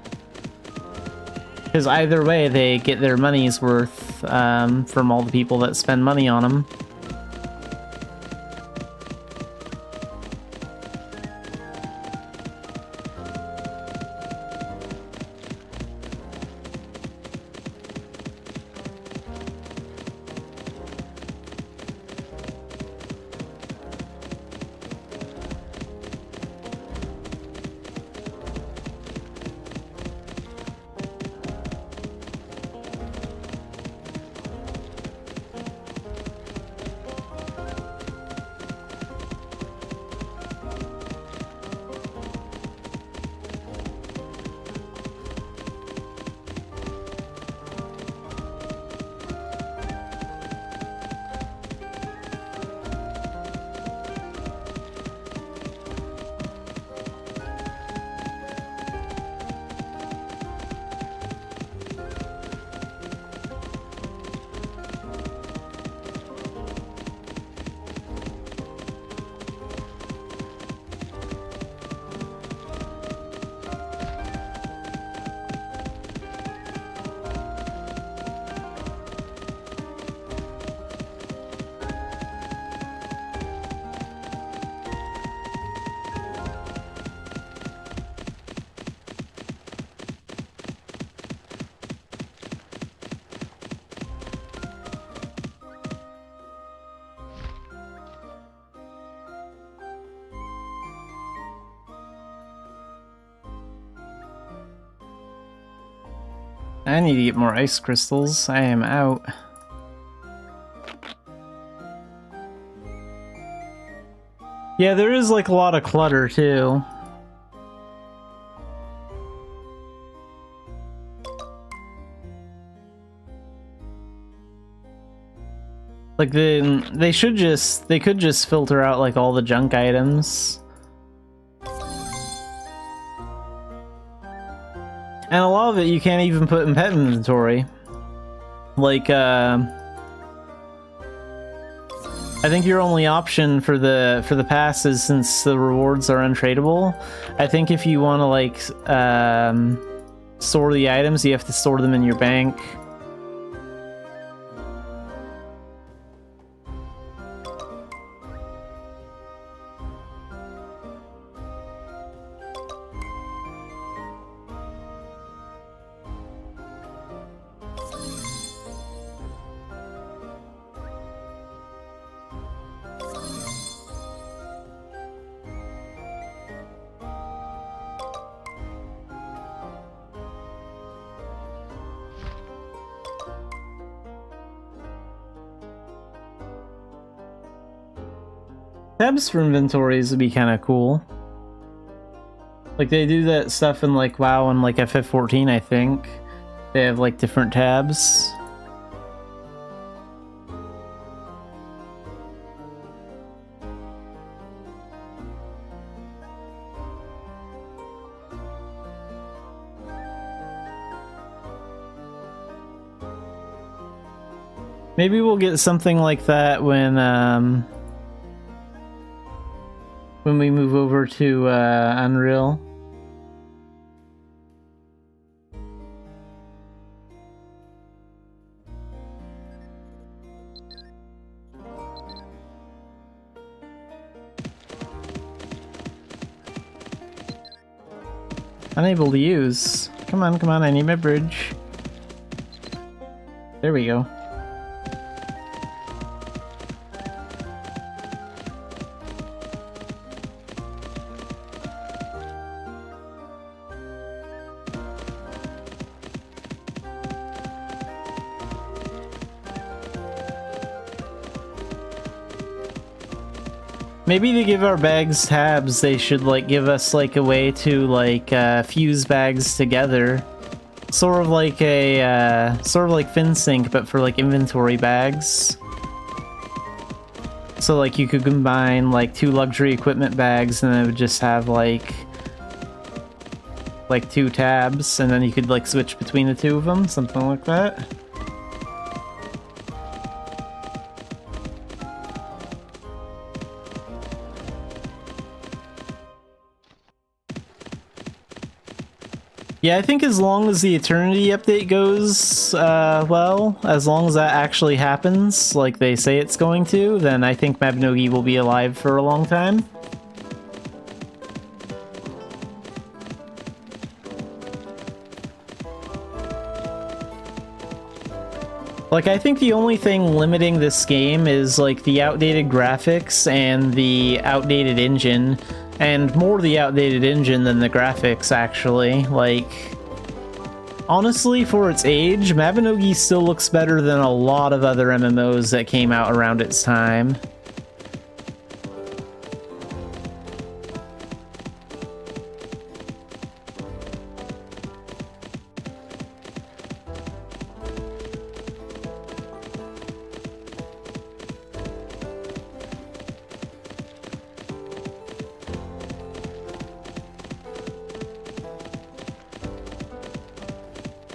Speaker 1: Because either way, they get their money's worth from all the people that spend money on them. I need to get more ice crystals. I am out. Yeah, there is like a lot of clutter too. Like they could just filter out like all the junk items. And a lot of it you can't even put in pet inventory. Like, I think your only option for the pass is, since the rewards are untradeable, I think if you want to like store the items, you have to store them in your bank. Tabs for inventories would be kind of cool. Like, they do that stuff in like WoW and like FF14, I think. They have like different tabs. Maybe we'll get something like that when we move over to Unreal. Unable to use. Come on, come on, I need my bridge. There we go. Maybe to give our bags tabs, they should like give us like a way to like fuse bags together, sort of like FinSync, but for like inventory bags. So like you could combine like 2 luxury equipment bags, and it would just have like 2 tabs, and then you could like switch between the 2 of them, something like that. Yeah, I think as long as the Eternity update goes well, as long as that actually happens, like they say it's going to, then I think Mabinogi will be alive for a long time. Like, I think the only thing limiting this game is like the outdated graphics and the outdated engine. And more the outdated engine than the graphics, actually. Like, honestly, for its age, Mabinogi still looks better than a lot of other MMOs that came out around its time.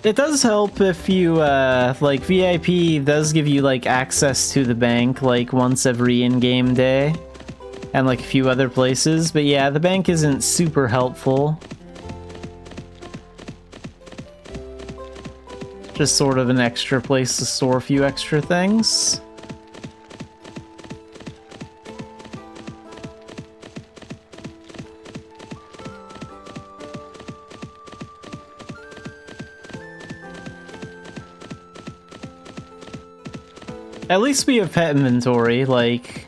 Speaker 1: It does help if you, like, VIP does give you, like, access to the bank, like, once every in-game day. And, like, a few other places. But yeah, the bank isn't super helpful. Just sort of an extra place to store a few extra things. At least we have pet inventory, like...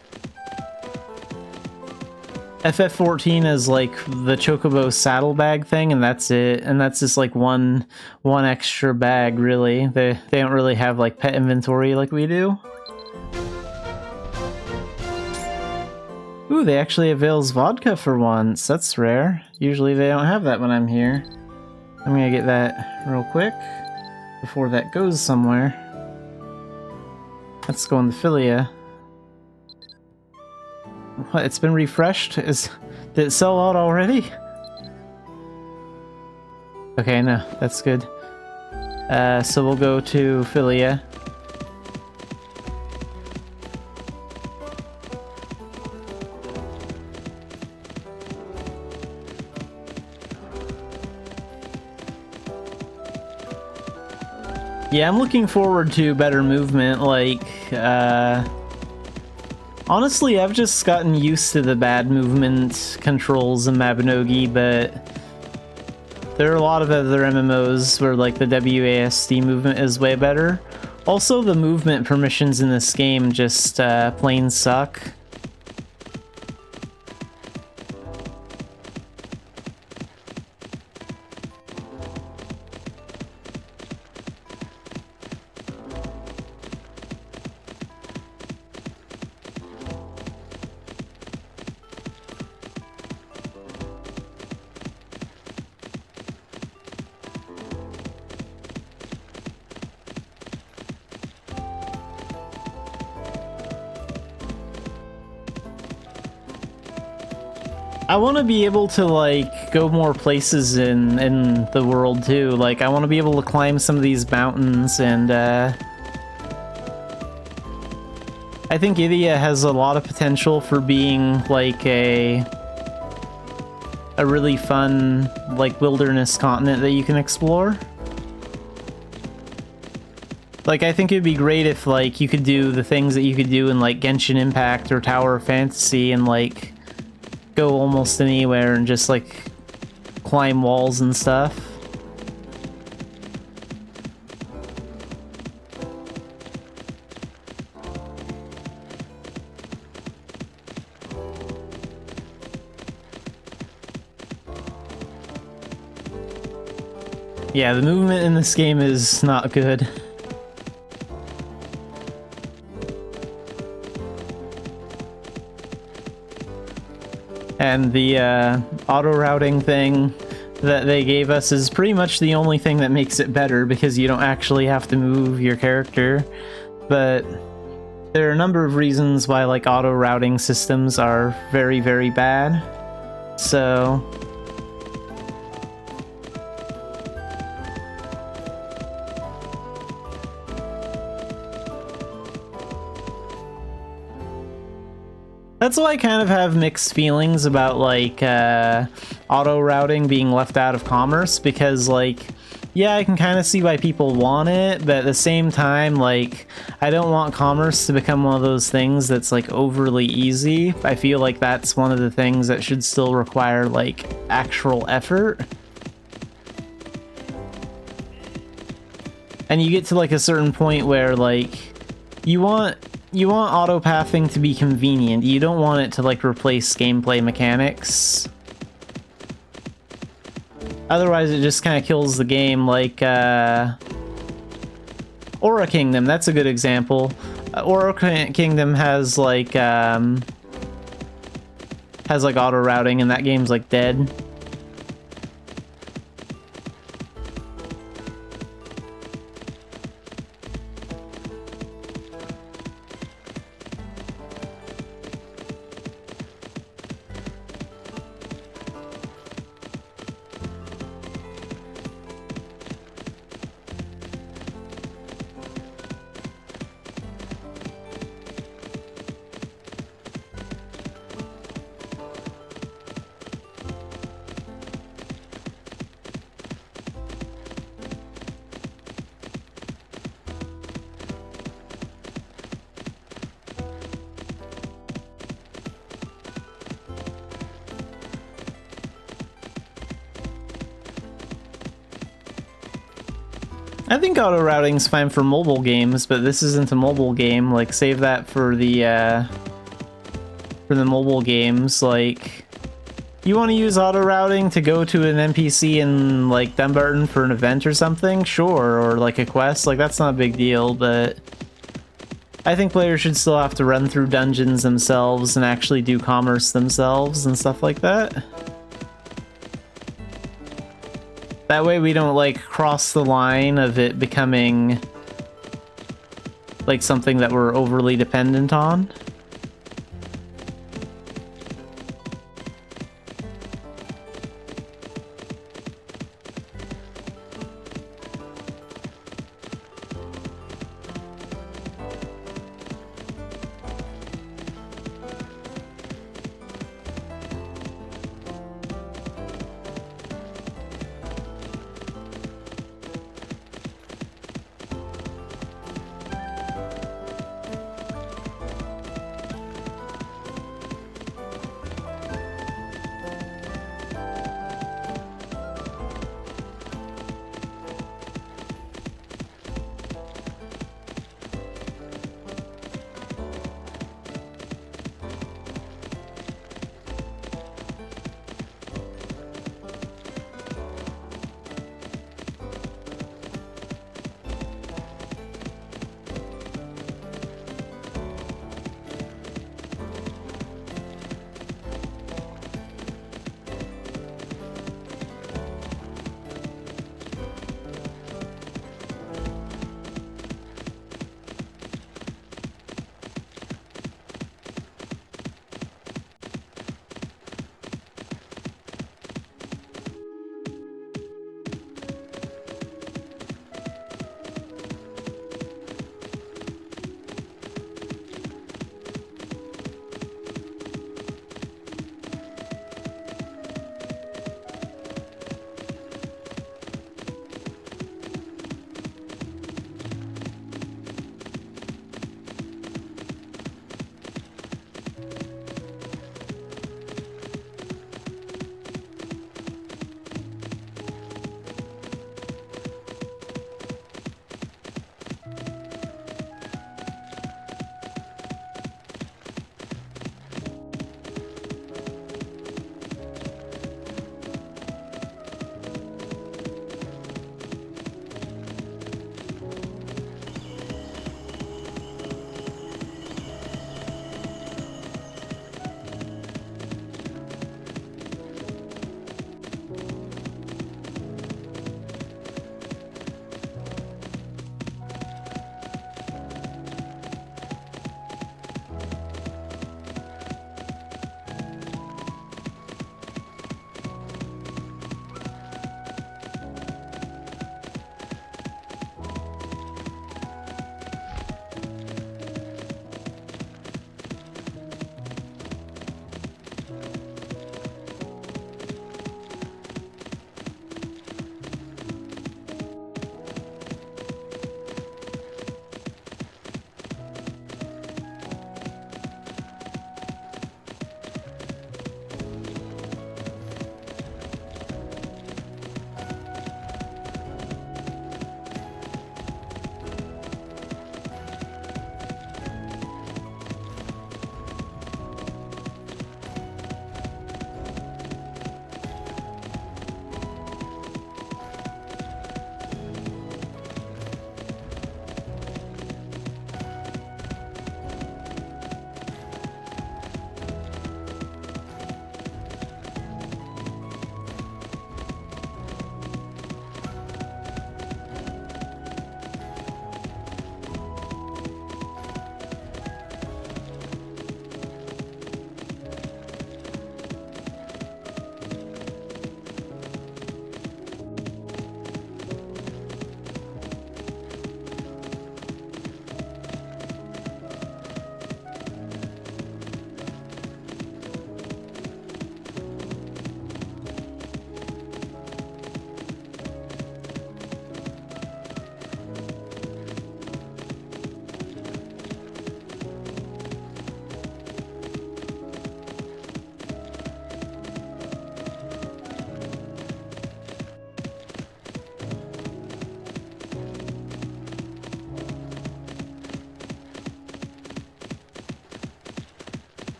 Speaker 1: FF14 is like the Chocobo saddlebag thing, and that's it. And that's just like one extra bag, really. They don't really have like pet inventory like we do. Ooh, they actually have Vale's vodka for once. That's rare. Usually they don't have that when I'm here. I'm gonna get that real quick before that goes somewhere. Let's go in the Philia. What, it's been refreshed? Did it sell out already? Okay, no, that's good. So we'll go to Philia. Yeah, I'm looking forward to better movement, like, honestly, I've just gotten used to the bad movement controls in Mabinogi, but there are a lot of other MMOs where, like, the WASD movement is way better. Also, the movement permissions in this game just, plain suck. I want to be able to, like, go more places in the world, too. Like, I want to be able to climb some of these mountains, and, I think Idia has a lot of potential for being, like, a really fun, like, wilderness continent that you can explore. Like, I think it'd be great if, like, you could do the things that you could do in, like, Genshin Impact or Tower of Fantasy and, like, go almost anywhere and just, like, climb walls and stuff. Yeah, the movement in this game is not good. And the auto-routing thing that they gave us is pretty much the only thing that makes it better, because you don't actually have to move your character. But there are a number of reasons why, like, auto-routing systems are very, very bad. So that's why I kind of have mixed feelings about, like, auto-routing being left out of commerce, because, like, yeah, I can kind of see why people want it, but at the same time, like, I don't want commerce to become one of those things that's, like, overly easy. I feel like that's one of the things that should still require, like, actual effort. And you get to, like, a certain point where, like, you want auto-pathing to be convenient. You don't want it to, like, replace gameplay mechanics. Otherwise, it just kind of kills the game, like, Aura Kingdom, that's a good example. Aura Kingdom has, like, auto-routing, and that game's, like, dead. I think auto-routing's fine for mobile games, but this isn't a mobile game. Like, save that for the mobile games. Like, you want to use auto routing to go to an NPC in like Dumbarton for an event or something, sure, or like a quest, like that's not a big deal, but I think players should still have to run through dungeons themselves and actually do commerce themselves and stuff like that. That way we don't like cross the line of it becoming like something that we're overly dependent on.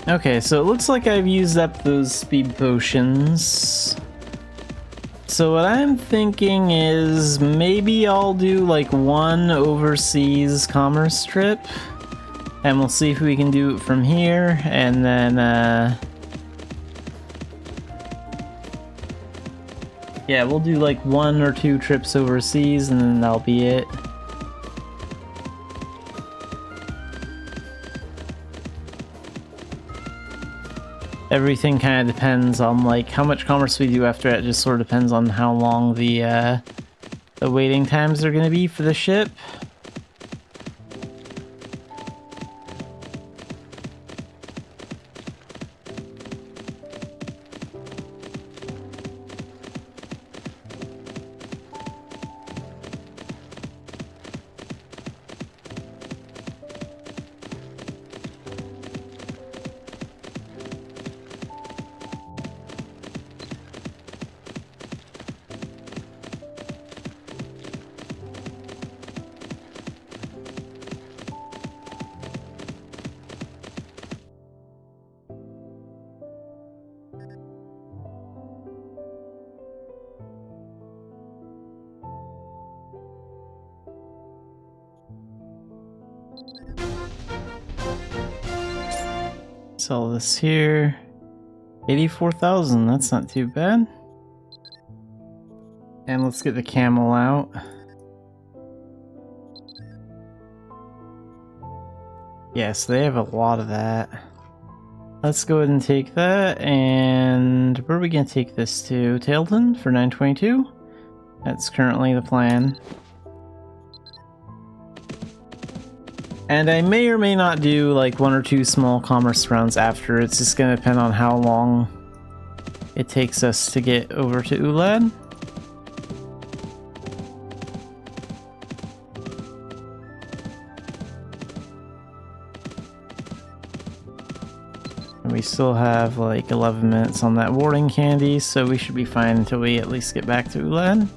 Speaker 1: Okay, so it looks like I've used up those speed potions. So what I'm thinking is maybe I'll do like one overseas commerce trip, and we'll see if we can do it from here, and then yeah, we'll do like 1 or 2 trips overseas, and then that'll be it. Everything kind of depends on like how much commerce we do after it. Just sort of depends on how long the waiting times are going to be for the ship. Sell this here. 84,000, that's not too bad. And let's get the camel out. Yes, they have a lot of that. Let's go ahead and take that, and where are we gonna take this to? Tailton for 922? That's currently the plan. And I may or may not do like 1 or 2 small commerce rounds after. It's just gonna depend on how long it takes us to get over to Ulad. And we still have like 11 minutes on that warding candy, so we should be fine until we at least get back to Ulad.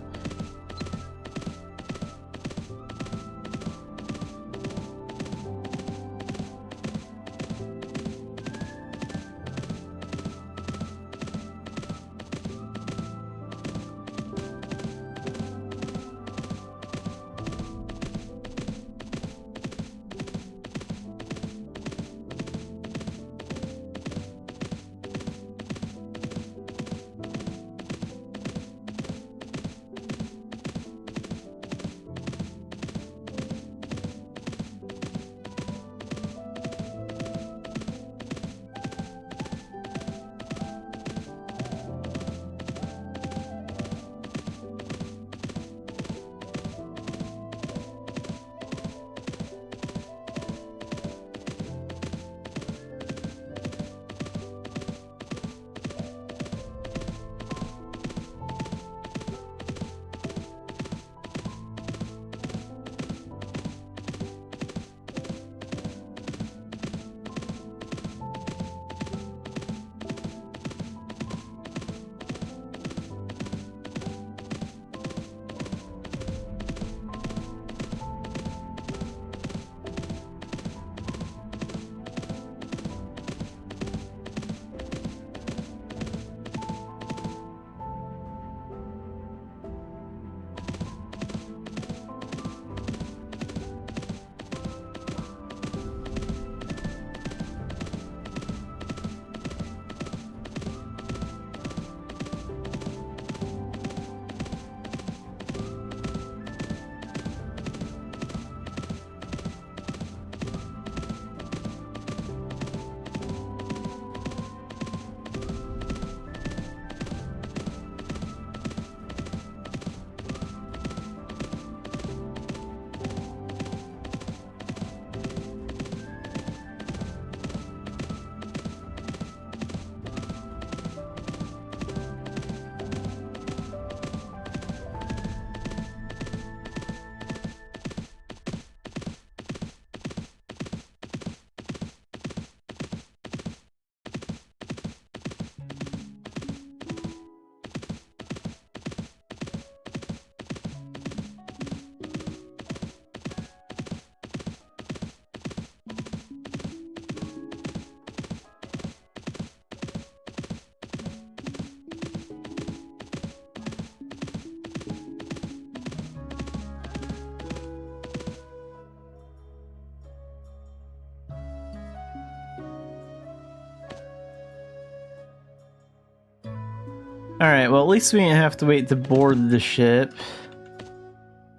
Speaker 1: Alright, well at least we didn't have to wait to board the ship.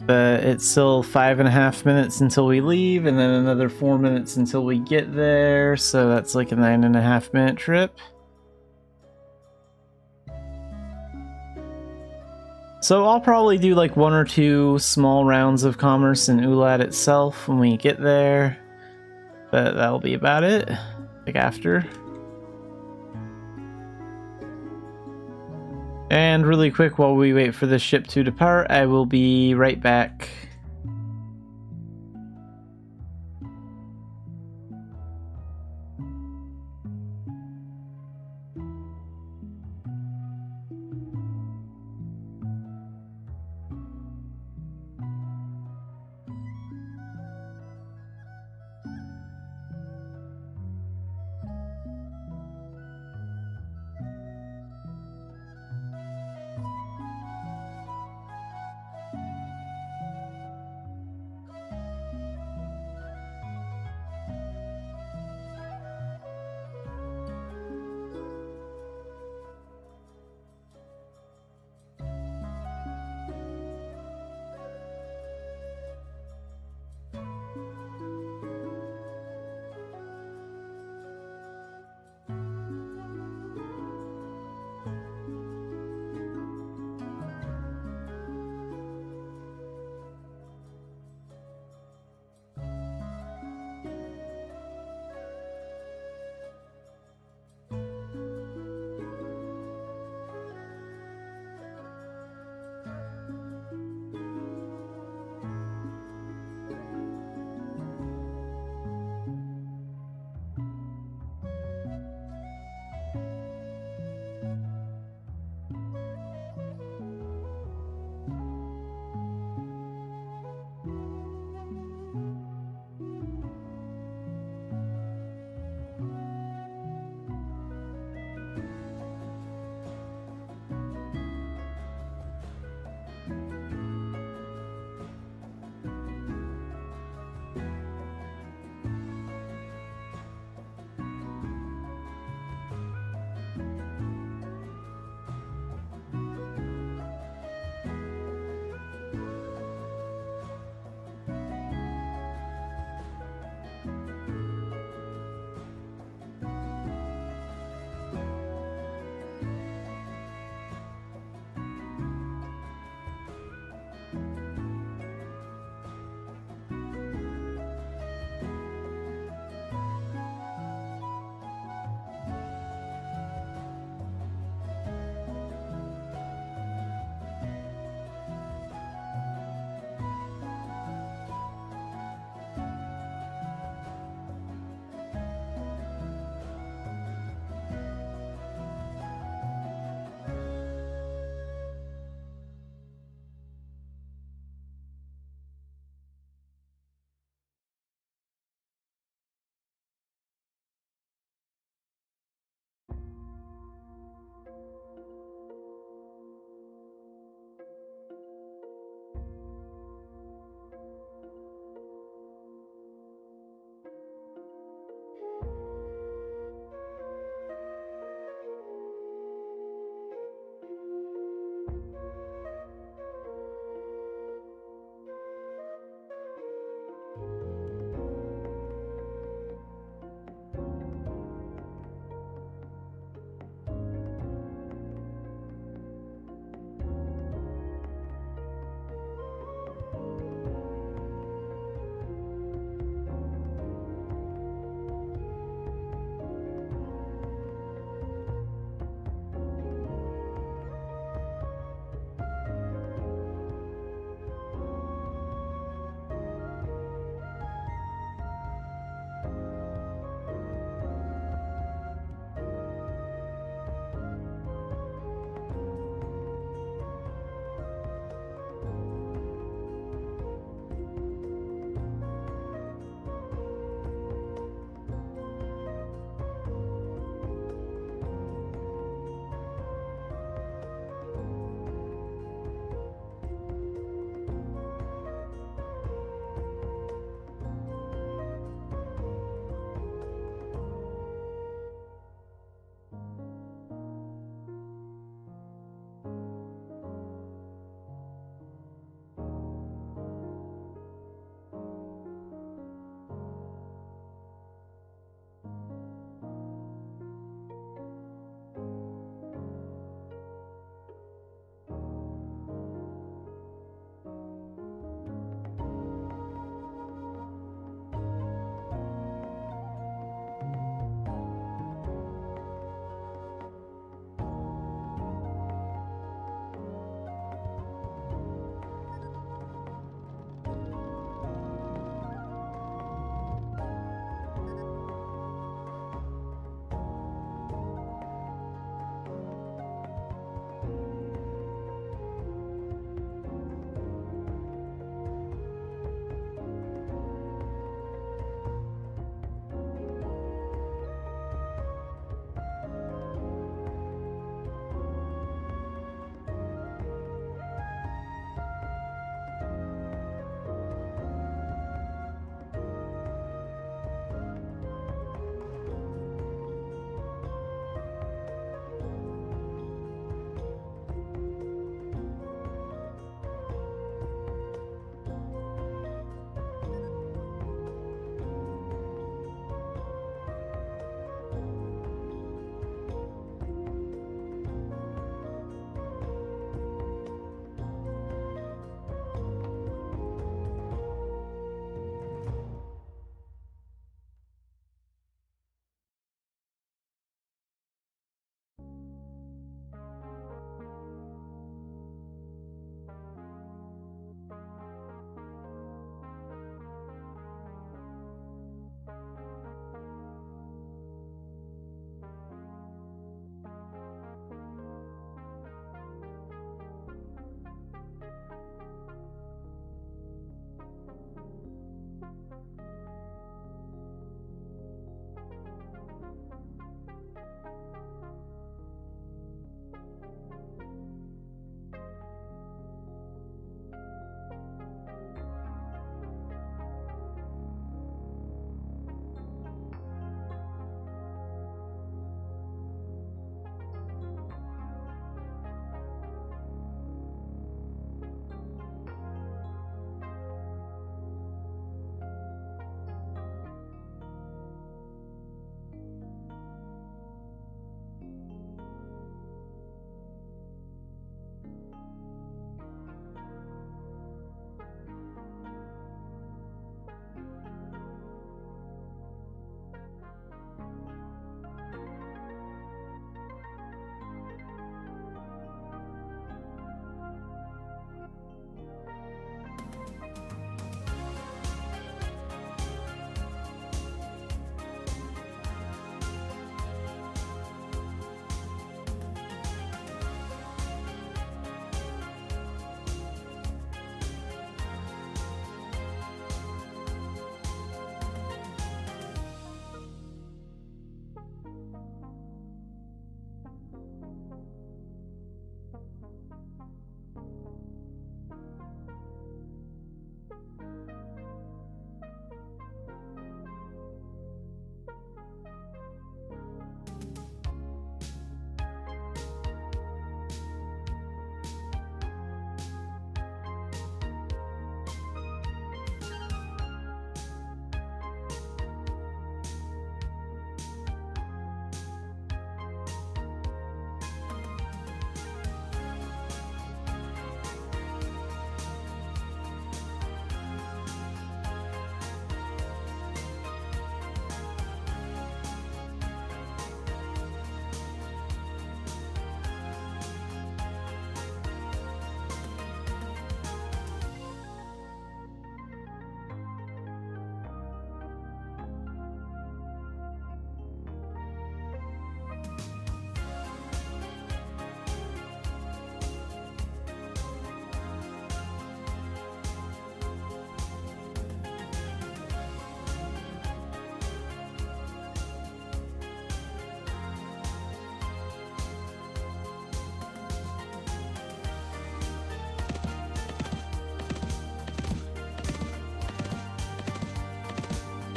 Speaker 1: But it's still 5.5 minutes until we leave, and then another 4 minutes until we get there, so that's like a 9.5 minute trip. So I'll probably do like 1 or 2 small rounds of commerce in Ulat itself when we get there. But that'll be about it, like after. And really quick, while we wait for the ship to depart, I will be right back.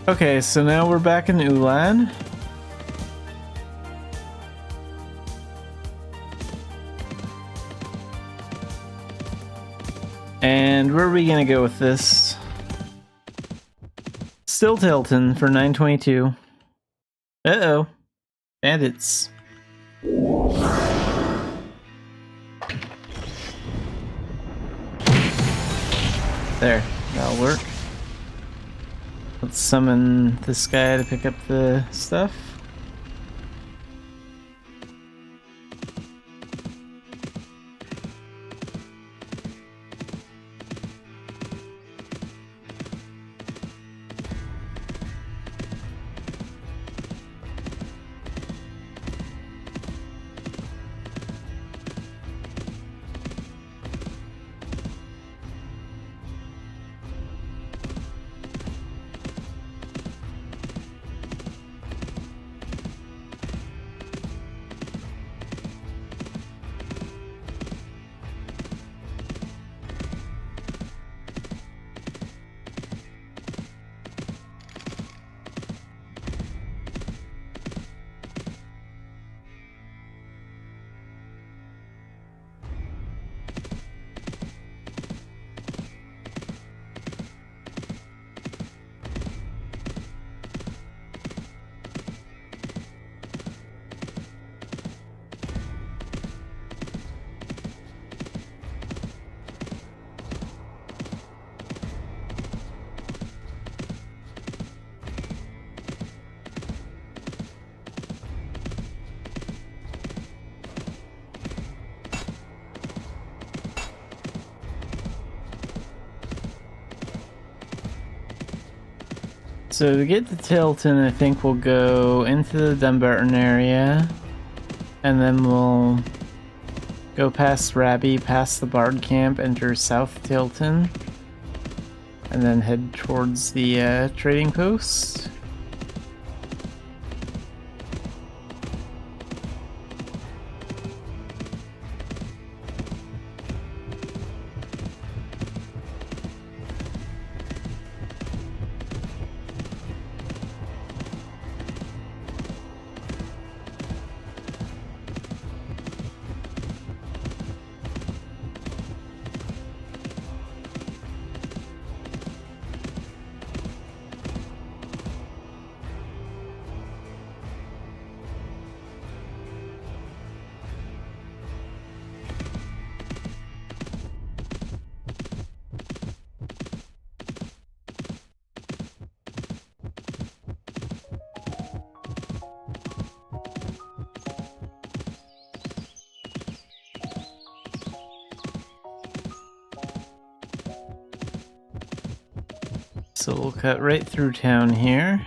Speaker 1: Okay, so now we're back in Ulan. And where are we gonna go with this? Still Tilton for 922. Uh-oh. Bandits. There, that'll work. Let's summon this guy to pick up the stuff. So to get to Tilton, I think we'll go into the Dumbarton area, and then we'll go past Rabbie, past the Bard Camp, enter South Tilton, and then head towards the trading post. So we'll cut right through town here.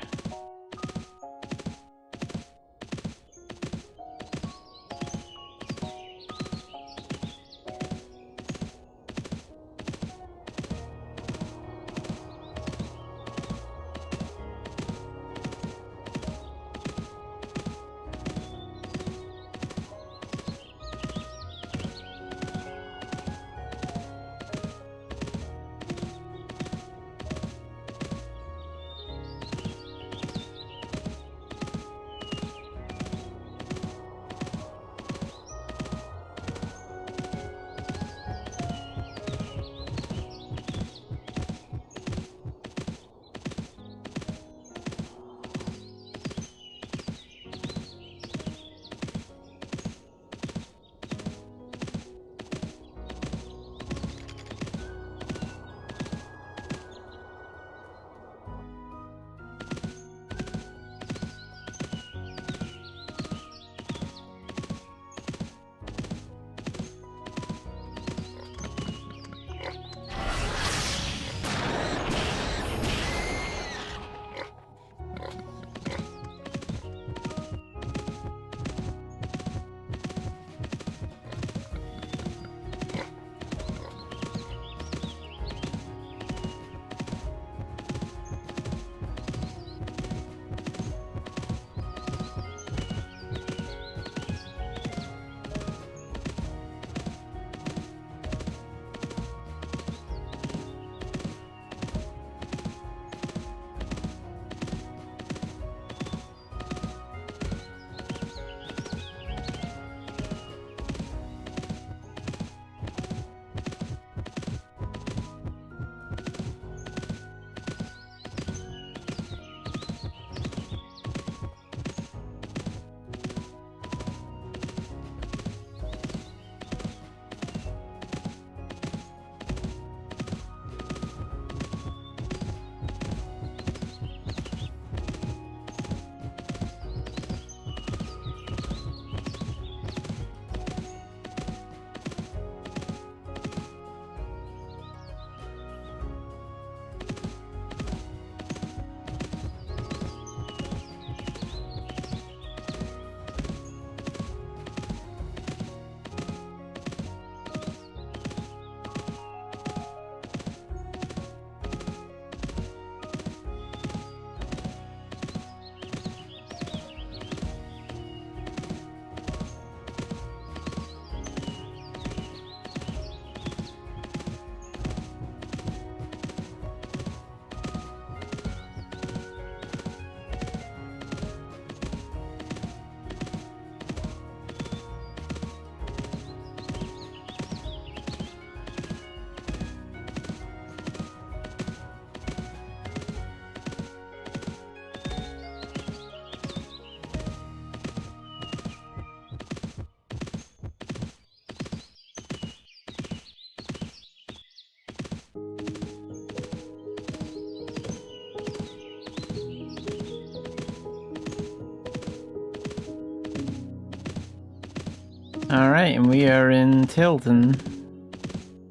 Speaker 1: Alright, and we are in Tilton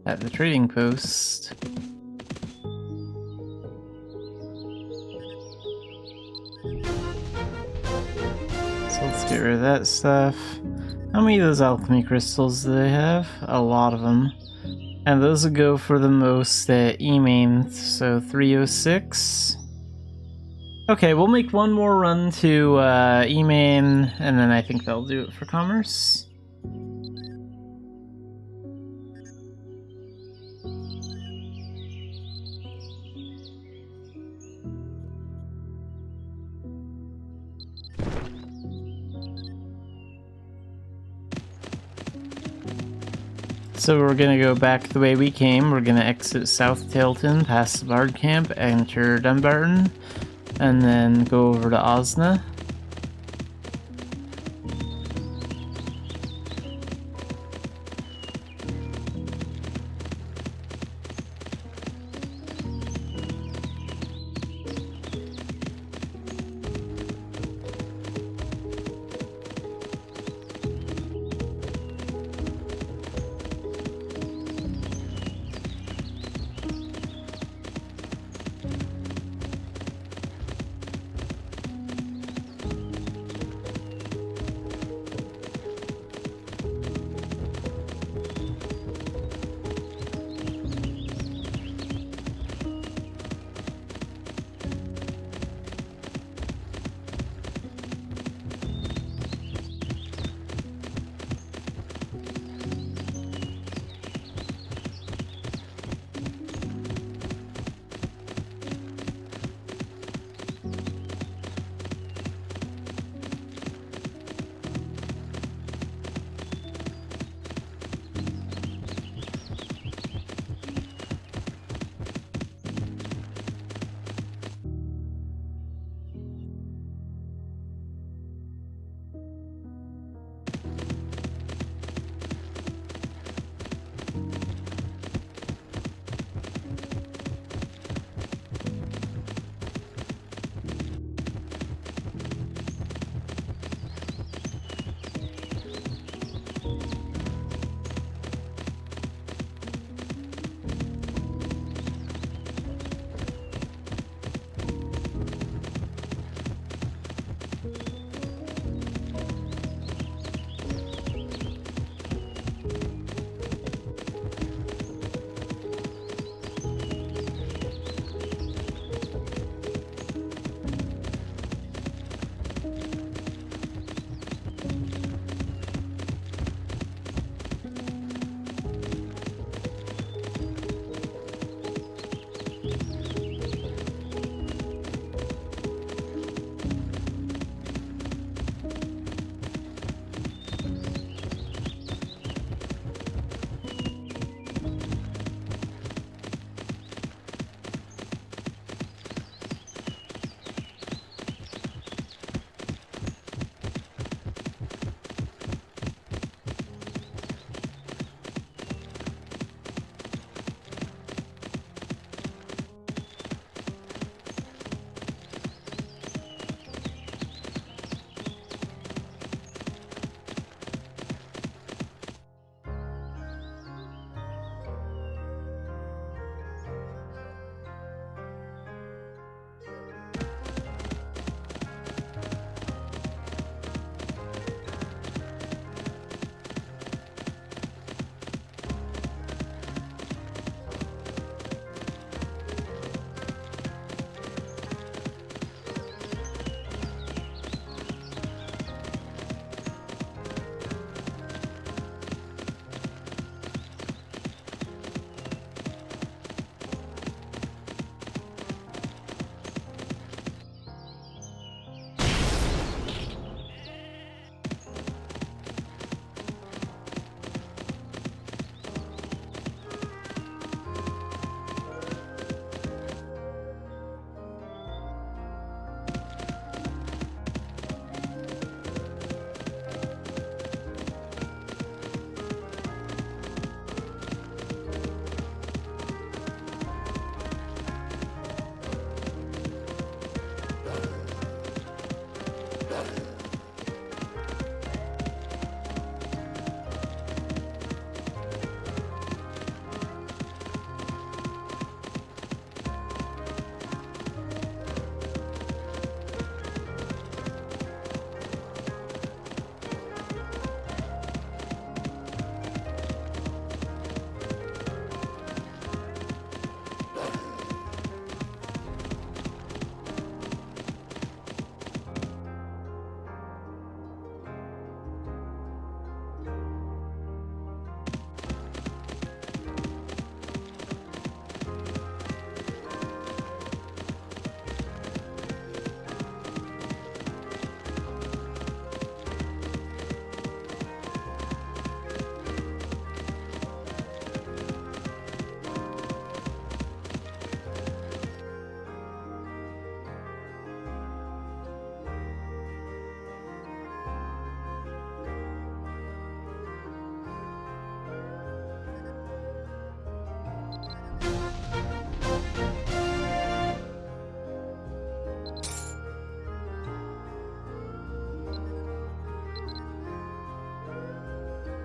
Speaker 1: at the trading post. So let's get rid of that stuff. How many of those alchemy crystals do they have? A lot of them. And those would go for the most at E-main, so 306. Okay, we'll make one more run to E-main, and then I think that'll do it for commerce. So we're gonna go back the way we came. We're gonna exit South Tilton, past the Bard Camp, enter Dumbarton, and then go over to Osna.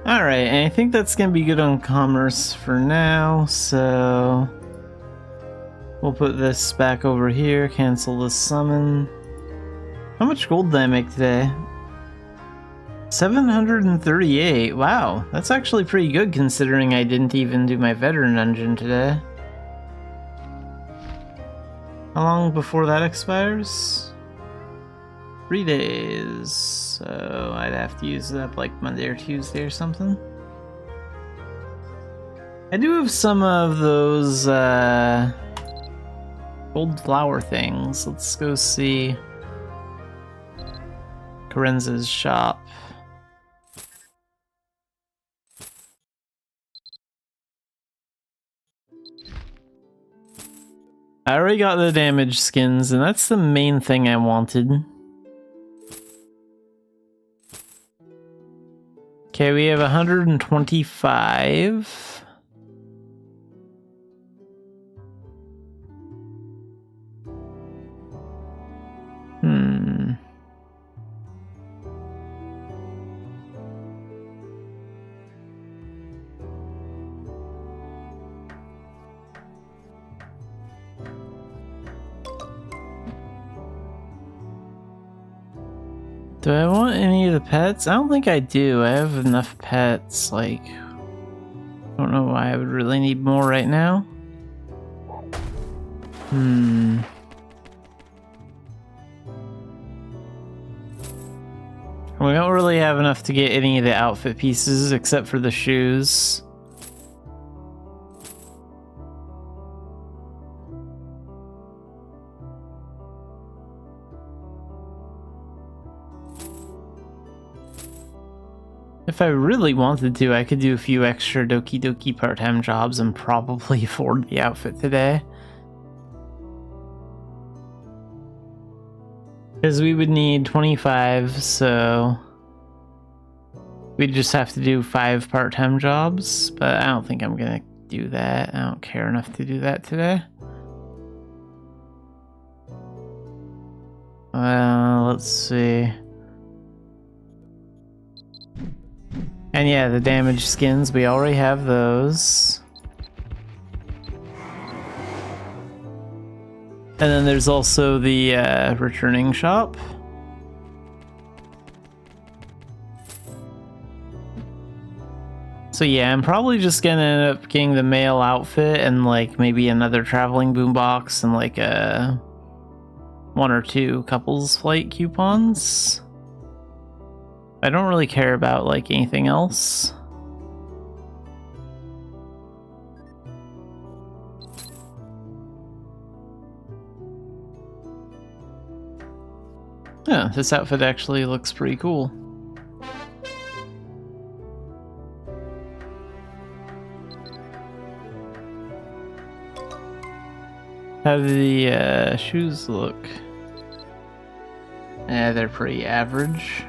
Speaker 1: Alright, and I think that's gonna be good on commerce for now, so we'll put this back over here, cancel this summon. How much gold did I make today? 738. Wow, that's actually pretty good considering I didn't even do my veteran dungeon today. How long before that expires? 3 days. So I'd have to use it up like Monday or Tuesday or something. I do have some of those gold flower things. Let's go see Karenza's shop. I already got the damage skins, and that's the main thing I wanted. Okay, we have 125. Do I want any of the pets? I don't think I do. I have enough pets, like... I don't know why I would really need more right now. We don't really have enough to get any of the outfit pieces, except for the shoes. If I really wanted to, I could do a few extra Doki Doki part-time jobs and probably afford the outfit today. Because we would need 25, so we'd just have to do 5 part-time jobs, but I don't think I'm gonna do that. I don't care enough to do that today. Let's see. And yeah, the damage skins, we already have those. And then there's also the returning shop. So yeah, I'm probably just gonna end up getting the male outfit and like maybe another traveling boombox and like 1 or 2 couples flight coupons. I don't really care about like anything else. Yeah, this outfit actually looks pretty cool. How do the shoes look? Yeah, they're pretty average.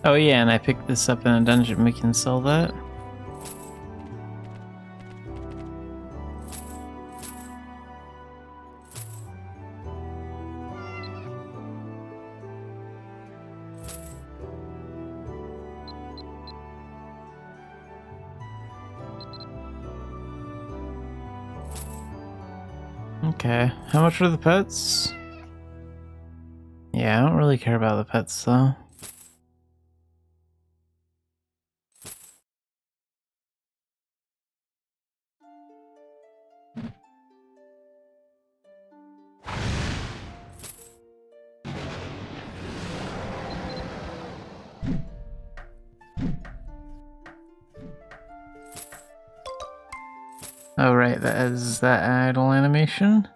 Speaker 1: Oh yeah, and I picked this up in a dungeon. We can sell that. Okay, how much are the pets? Yeah, I don't really care about the pets though. Oh right, that is that idle animation.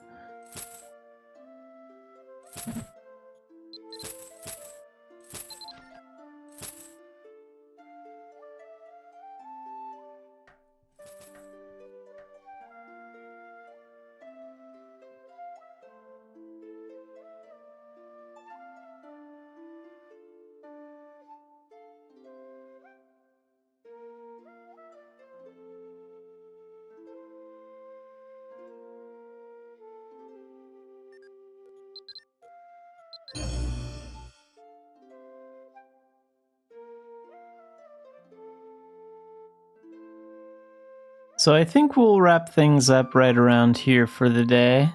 Speaker 1: So I think we'll wrap things up right around here for the day.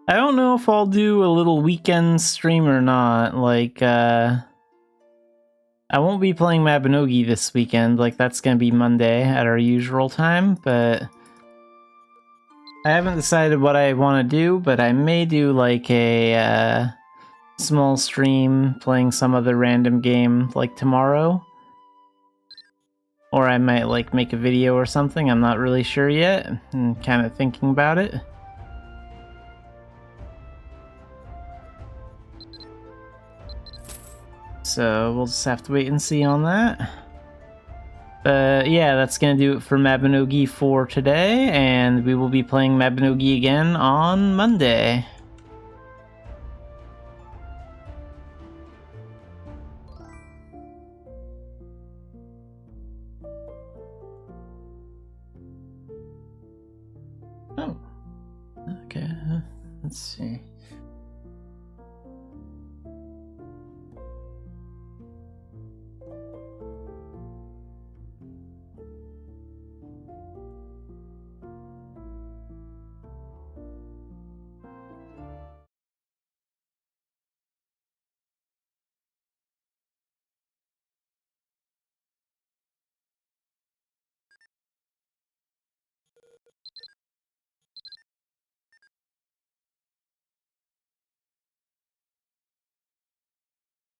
Speaker 1: I don't know if I'll do a little weekend stream or not. Like, I won't be playing Mabinogi this weekend. Like, that's gonna be Monday at our usual time, but I haven't decided what I want to do, but I may do like a small stream playing some other random game like tomorrow. Or I might like make a video or something, I'm not really sure yet. I'm kind of thinking about it. So we'll just have to wait and see on that. But yeah, that's gonna do it for Mabinogi for today, and we will be playing Mabinogi again on Monday. Oh, okay, let's see.